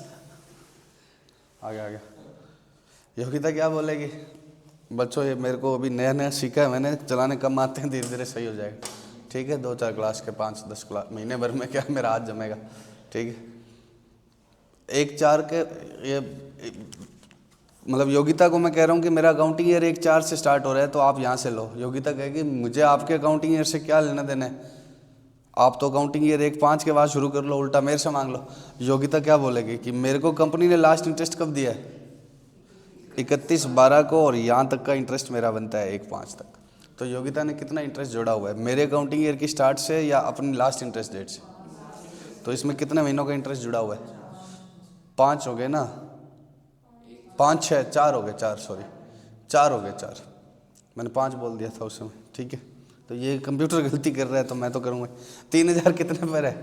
आ गया। योगिता क्या बोलेगी, बच्चों ये मेरे को अभी नया नया सीखा है मैंने, चलाने कम आते हैं, धीरे धीरे सही हो जाएगा, ठीक है। 2-4 क्लास के 5-10 क्लास, महीने भर में क्या मेरा हाथ जमेगा, ठीक है। 1/4 के ये मतलब योगिता को मैं कह रहा हूँ कि मेरा अकाउंटिंग ईयर 1/4 से स्टार्ट हो रहा है तो आप यहाँ से लो। योगिता कहेगी मुझे आपके अकाउंटिंग ईयर से क्या लेना देना है, आप तो अकाउंटिंग ईयर 1/5 के बाद शुरू कर लो, उल्टा मेरे से मांग लो। योगिता क्या बोलेगी कि मेरे को कंपनी ने लास्ट इंटरेस्ट कब दिया है, 31/12 को, और यहाँ तक का इंटरेस्ट मेरा बनता है 1/5 तक। तो योगिता ने कितना इंटरेस्ट जोड़ा हुआ है मेरे अकाउंटिंग ईयर की स्टार्ट से या अपनी लास्ट इंटरेस्ट डेट से, तो इसमें कितने महीनों का इंटरेस्ट जुड़ा हुआ है, 5 हो गए ना, 5 6 4 हो गए, 4 हो गए, 4, मैंने 5 बोल दिया था उस समय, ठीक है। तो ये कंप्यूटर गलती कर रहा है तो मैं तो करूँगा। 3000 कितने पर है,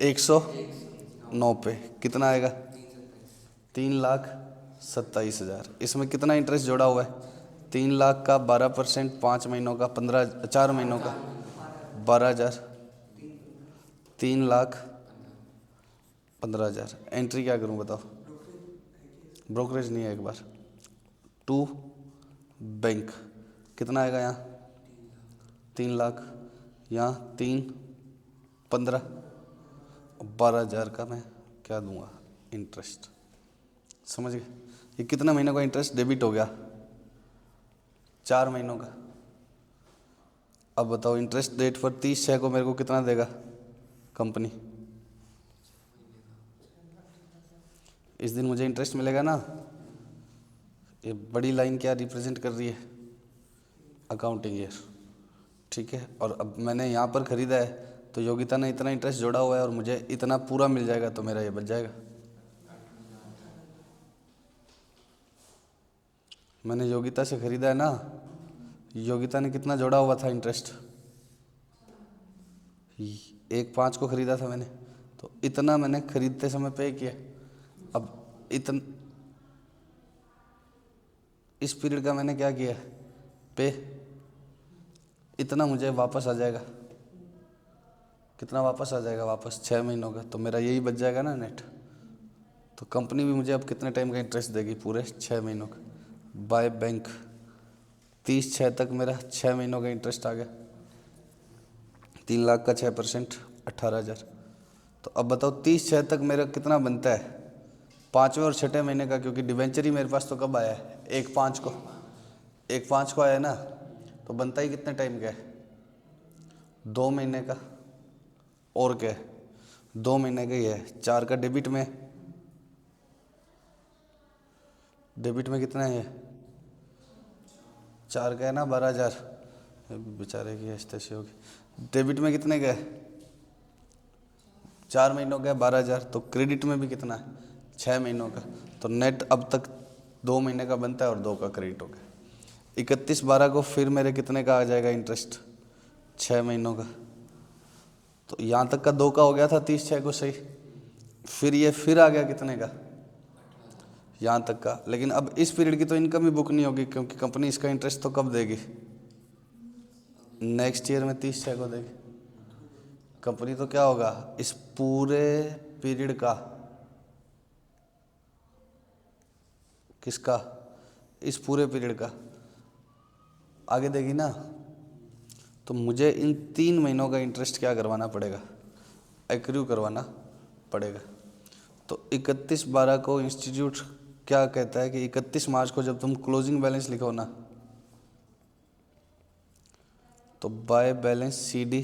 109 पे, कितना आएगा 3,27,000। इसमें कितना इंटरेस्ट जोड़ा हुआ है, 3 लाख का 12%, 5 महीनों का 4 महीनों का 12,000, 3,15,000। एंट्री क्या करूं बताओ, ब्रोकरेज नहीं है एक बार, टू बैंक, कितना आएगा यहाँ 3 लाख, यहाँ 3,15, 12,000 का मैं क्या दूंगा इंटरेस्ट, समझ गए। ये कितना महीनों का इंटरेस्ट डेबिट हो गया, 4 महीनों का। अब बताओ इंटरेस्ट डेट पर 30/6 को मेरे को कितना देगा कंपनी, इस दिन मुझे इंटरेस्ट मिलेगा ना। ये बड़ी लाइन क्या रिप्रेजेंट कर रही है, अकाउंटिंग ईयर, ठीक है। और अब मैंने यहाँ पर ख़रीदा है तो योगिता ने इतना इंटरेस्ट जोड़ा हुआ है और मुझे इतना पूरा मिल जाएगा तो मेरा ये बच जाएगा। मैंने योगिता से ख़रीदा है ना, योगिता ने कितना जोड़ा हुआ था इंटरेस्ट, 1/5 को ख़रीदा था मैंने, तो इतना मैंने ख़रीदते समय पे किया। अब इस पीरियड का मैंने क्या किया पे, इतना मुझे वापस आ जाएगा, कितना वापस आ जाएगा, वापस 6 महीनों का, तो मेरा यही बच जाएगा ना नेट। तो कंपनी भी मुझे अब कितने टाइम का इंटरेस्ट देगी, पूरे 6 महीनों का, बाय बैंक 30/6 तक मेरा 6 महीनों का इंटरेस्ट आ गया, 3 लाख का 6%, 18,000। तो अब बताओ 30/6 तक मेरा कितना बनता है, 5वें और 6ठे महीने का, क्योंकि डिवेंचर ही मेरे पास तो कब आया है 1/5 को, 1/5 को आया है ना, तो बनता ही कितने टाइम का है, 2 महीने का, और क्या है 2 महीने का ही है। 4 का डेबिट में कितना है, 4 का है ना 12,000, बेचारे की ऐसे तैसे होगी। डेबिट में कितने का है, 4 महीनों का है 12,000, तो क्रेडिट में भी कितना है 6 महीनों का, तो नेट अब तक 2 महीने का बनता है और 2 का क्रेडिट हो गया। 31/12 को फिर मेरे कितने का आ जाएगा इंटरेस्ट, 6 महीनों का, तो यहाँ तक का 2 का हो गया था 30/6 को सही, फिर ये फिर आ गया कितने का, यहाँ तक का। लेकिन अब इस पीरियड की तो इनकम ही बुक नहीं होगी, क्योंकि कंपनी इसका इंटरेस्ट तो कब देगी, नेक्स्ट ईयर में 30/6 को देगी कंपनी। तो क्या होगा, इस पूरे पीरियड का, किसका, इस पूरे पीरियड का आगे देगी ना। तो मुझे इन 3 महीनों का इंटरेस्ट क्या करवाना पड़ेगा, एक्रू करवाना पड़ेगा। तो 31/12 को इंस्टीट्यूट क्या कहता है कि 31 मार्च को जब तुम क्लोजिंग बैलेंस लिखो ना, तो बाय बैलेंस CD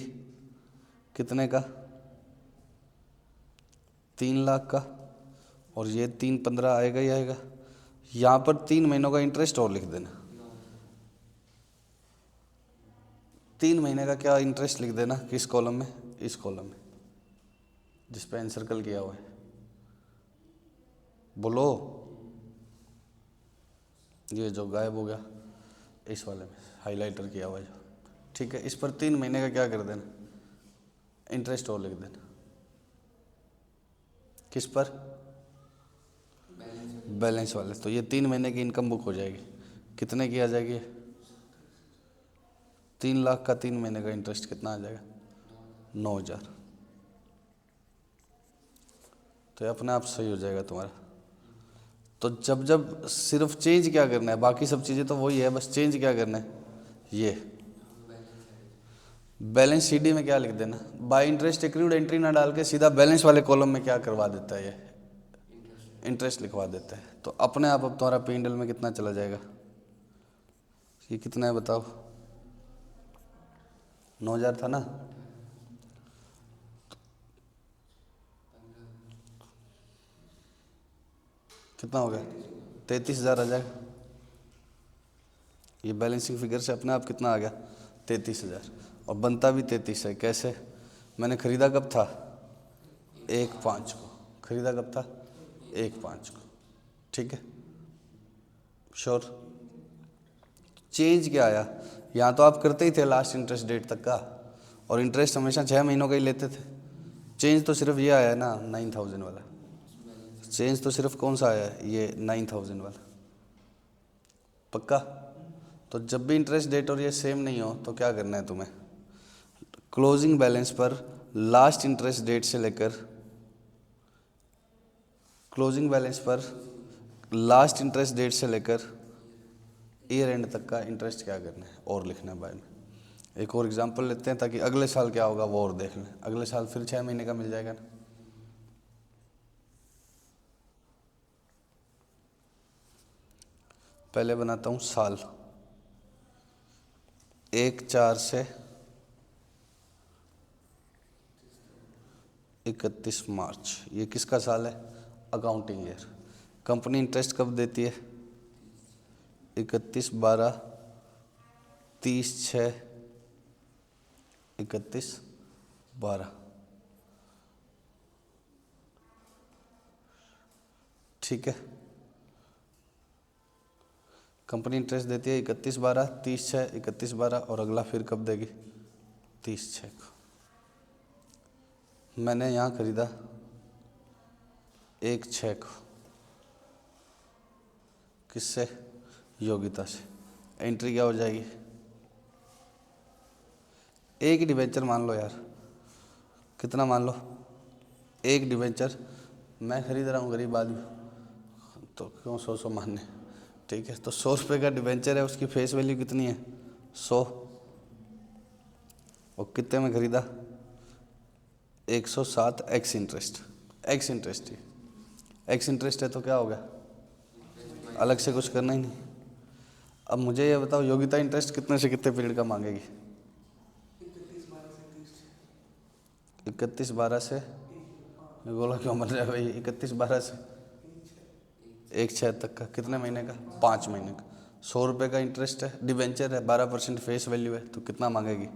कितने का, 3 लाख का, और ये 3,15 आएगा ही आएगा। यहाँ पर 3 महीनों का इंटरेस्ट और लिख देना, 3 महीने का क्या इंटरेस्ट लिख देना, किस कॉलम में, इस कॉलम में जिस पे एनसर्कल किया हुआ है, बोलो, ये जो गायब हो गया इस वाले में हाइलाइटर किया हुआ है जो, ठीक है। इस पर 3 महीने का क्या कर देना, इंटरेस्ट और लिख देना, किस पर, बैलेंस वाले। तो ये 3 महीने की इनकम बुक हो जाएगी, कितने की आ जाएगी, 3 लाख का 3 महीने का इंटरेस्ट कितना आ जाएगा, 9,000। तो ये अपने आप सही हो जाएगा तुम्हारा। तो जब सिर्फ चेंज क्या करना है, बाकी सब चीज़ें तो वही है, बस चेंज क्या करना है, ये बैलेंस CD में क्या लिख देना, बाय इंटरेस्ट एक्रूड एंट्री ना डाल के सीधा बैलेंस वाले कॉलम में क्या करवा देता है, ये इंटरेस्ट लिखवा देते हैं। तो अपने आप अब तुम्हारा P&L में कितना चला जाएगा, ये कितना है बताओ, 9,000 था ना, कितना हो गया, 33,000 आ जाएगा। ये बैलेंसिंग फिगर से अपने आप कितना आ गया, 33,000, और बनता भी 33 है। कैसे, मैंने खरीदा कब था, 1/5 को, खरीदा कब था, 1/5 को, ठीक है, श्योर। चेंज क्या आया, यहाँ तो आप करते ही थे लास्ट इंटरेस्ट डेट तक का, और इंटरेस्ट हमेशा 6 महीनों का ही लेते थे। चेंज तो सिर्फ ये आया है ना 9,000 वाला, चेंज तो सिर्फ कौन सा आया है, ये 9,000 वाला, पक्का। तो जब भी इंटरेस्ट डेट और ये सेम नहीं हो तो क्या करना है तुम्हें, क्लोजिंग बैलेंस पर लास्ट इंटरेस्ट डेट से लेकर, क्लोजिंग बैलेंस पर लास्ट इंटरेस्ट डेट से लेकर ईयर एंड तक का इंटरेस्ट क्या करना है और लिखना है बाय में। एक और एग्जांपल लेते हैं ताकि अगले साल क्या होगा वो और देख लें। अगले साल फिर 6 महीने का मिल जाएगा ना। पहले बनाता हूँ साल, 1/4 से 31 मार्च, ये किसका साल है, अकाउंटिंग ईयर। कंपनी इंटरेस्ट कब देती है, 31/12, 30/6, 31/12, ठीक है। कंपनी इंटरेस्ट देती है 31/12, 30/6, 31/12, और अगला फिर कब देगी, 30/6 को। मैंने यहाँ खरीदा 1/6 को, किससे, योग्यता से। एंट्री क्या हो जाएगी, एक डिबेंचर मान लो यार, कितना मान लो, एक डिबेंचर मैं खरीद रहा हूँ गरीब आदमी, तो क्यों 100 मानने, ठीक है। तो 100 रुपये का डिबेंचर है, उसकी फेस वैल्यू कितनी है, 100, और कितने में खरीदा, 107 एक्स इंटरेस्ट, एक्स इंटरेस्ट ही, एक्स इंटरेस्ट है तो क्या हो गया, अलग से कुछ करना ही नहीं। अब मुझे ये बताओ योग्यता इंटरेस्ट कितने से कितने पीरियड का मांगेगी, 31/12 से, बोला क्यों बन रहा है भाई, 31/12 से 1/6 तक का, कितने महीने का, 5 महीने का। 100 रुपये का इंटरेस्ट है, डिबेंचर है, 12% फेस वैल्यू है, तो कितना मांगेगी,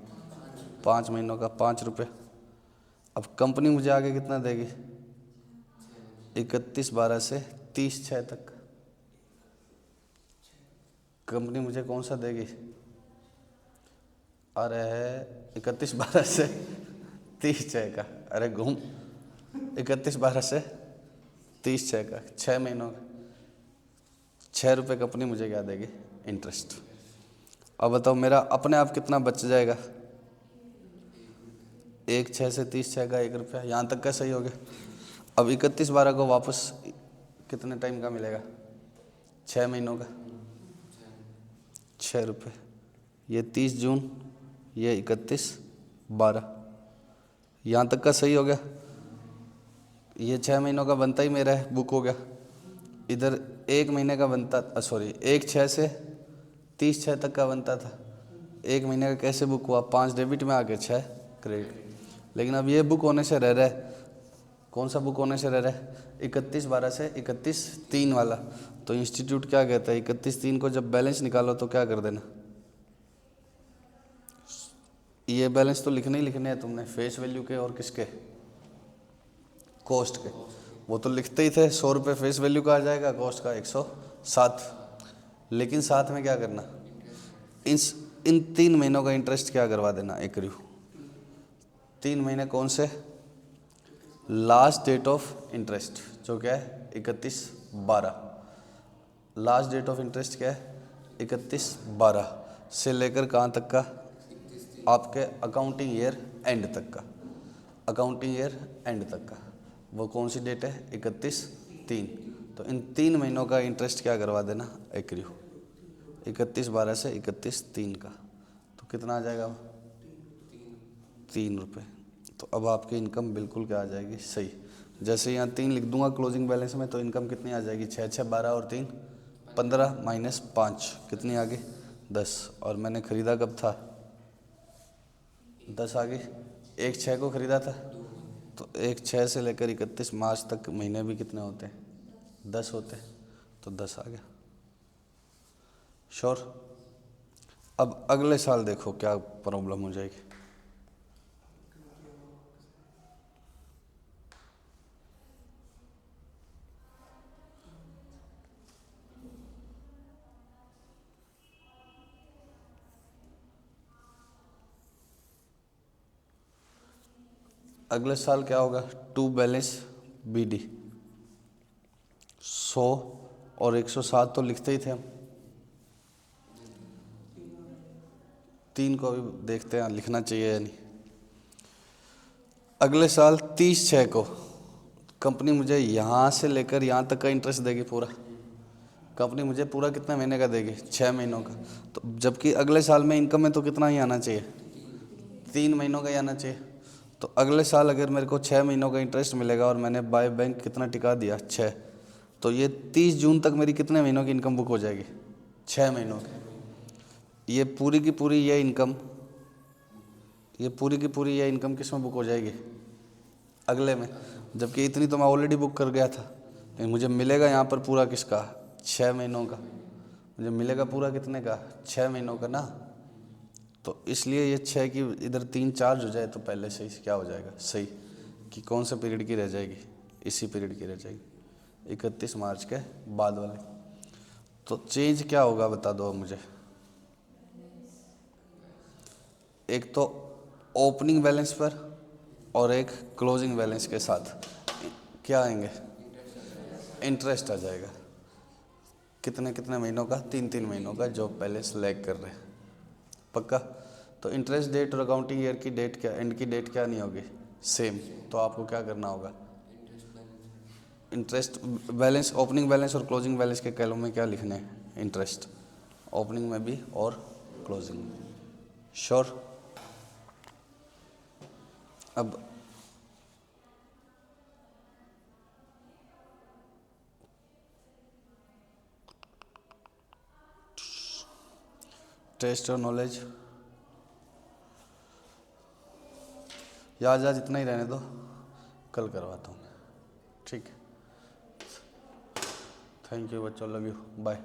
5 महीनों का 5 रुपये। अब कंपनी मुझे आगे कितना देगी, 31/12 से 30/6 तक। कंपनी मुझे कौन सा देगी, अरे है 31/12 से 30/6 का, अरे घूम, 31/12 से 30/6 का, 6 महीनों का, 6 रुपये कंपनी मुझे क्या देगी, इंटरेस्ट। अब बताओ मेरा अपने आप कितना बच जाएगा, 1/6 से 30/6 का 1 रुपया, यहाँ तक का सही हो गया। अब 31/12 को वापस कितने टाइम का मिलेगा, 6 महीनों का, 6 रुपये। ये 30 जून, ये 31/12, यहाँ तक का सही हो गया। ये 6 महीनों का बनता ही मेरा है, बुक हो गया। इधर 1 महीने का बनता, सॉरी 1/6 से 30/6 तक का बनता था, 1 महीने का कैसे बुक हुआ, 5 डेबिट में आ गए, 6 क्रेडिट। लेकिन अब ये बुक होने से रह रहा है, कौन सा बुक होने से रह रहा है, 31/12 से 31/3 वाला। तो इंस्टीट्यूट क्या कहता है, 31/3 को जब बैलेंस निकालो तो क्या कर देना, ये बैलेंस तो लिखने ही लिखने हैं तुमने, फेस वैल्यू के और किसके, कॉस्ट के। वो तो लिखते ही थे, 100 रुपये फेस वैल्यू का आ जाएगा, कॉस्ट का 107। लेकिन साथ में क्या करना, इन 3 महीनों का इंटरेस्ट क्या करवा देना, एग्रीव। 3 महीने कौन से, लास्ट डेट ऑफ इंटरेस्ट जो क्या है 31/12, लास्ट डेट ऑफ इंटरेस्ट क्या है 31/12 से लेकर कहाँ तक का, आपके अकाउंटिंग ईयर एंड तक का, अकाउंटिंग ईयर एंड तक का। वो कौन सी डेट है, 31/3। तो इन 3 महीनों का इंटरेस्ट क्या करवा देना, एग्रीव, 31/12 से 31/3 का। तो कितना आ जाएगा, 3 रुपये। तो अब आपकी इनकम बिल्कुल क्या आ जाएगी, सही। जैसे यहाँ 3 लिख दूंगा क्लोजिंग बैलेंस में, तो इनकम कितनी आ जाएगी, 6 6 12 और 3 15 माइनस 5 कितनी आ गई 10। और मैंने ख़रीदा कब था, 10 आ गई। 1/6 को ख़रीदा था, तो 1/6 से लेकर 31 मार्च तक महीने भी कितने होते हैं, 10 होते हैं, तो 10 आ गया। श्योर। अब अगले साल देखो क्या प्रॉब्लम हो जाएगी। अगले साल क्या होगा, टू बैलेंस BD 100 और 107 तो लिखते ही थे हम, 3 को अभी देखते हैं लिखना चाहिए या नहीं। अगले साल 30/6 को कंपनी मुझे यहाँ से लेकर यहाँ तक का इंटरेस्ट देगी पूरा। कंपनी मुझे पूरा कितने महीने का देगी, 6 महीनों का। तो जबकि अगले साल में इनकम में तो कितना ही आना चाहिए, 3 महीनों का ही आना चाहिए। तो अगले साल अगर मेरे को 6 महीनों का इंटरेस्ट मिलेगा और मैंने बाय बैंक कितना टिका दिया 6, तो ये 30 जून तक मेरी कितने महीनों की इनकम बुक हो जाएगी, 6 महीनों की। ये पूरी की पूरी ये इनकम, ये पूरी की पूरी ये इनकम किस में बुक हो जाएगी, अगले में। जबकि इतनी तो मैं ऑलरेडी बुक कर गया था, लेकिन मुझे मिलेगा यहाँ पर पूरा किसका, 6 महीनों का। मुझे मिलेगा पूरा कितने का, 6 महीनों का ना। तो इसलिए ये 6 की इधर 3 चार्ज हो जाए तो पहले से ही क्या हो जाएगा सही, कि कौन से पीरियड की रह जाएगी, इसी पीरियड की रह जाएगी, 31 मार्च के बाद वाले। तो चेंज क्या होगा बता दो मुझे। एक तो ओपनिंग बैलेंस पर और एक क्लोजिंग बैलेंस के साथ क्या आएंगे, इंटरेस्ट आ जाएगा। कितने कितने महीनों का, 3 महीनों का जो बैलेंस लैग कर रहे हैं, पक्का। तो इंटरेस्ट डेट और अकाउंटिंग ईयर की डेट क्या, एंड की डेट क्या नहीं होगी, सेम। तो आपको क्या करना होगा, इंटरेस्ट बैलेंस, ओपनिंग बैलेंस और क्लोजिंग बैलेंस के कॉलम में क्या लिखने हैं, इंटरेस्ट, ओपनिंग में भी और क्लोजिंग में। श्योर। अब टेस्ट और नॉलेज याद इतना ही रहने दो, कल करवाता हूँ मैं, ठीक है। थैंक यू बच्चों, लव यू, बाय।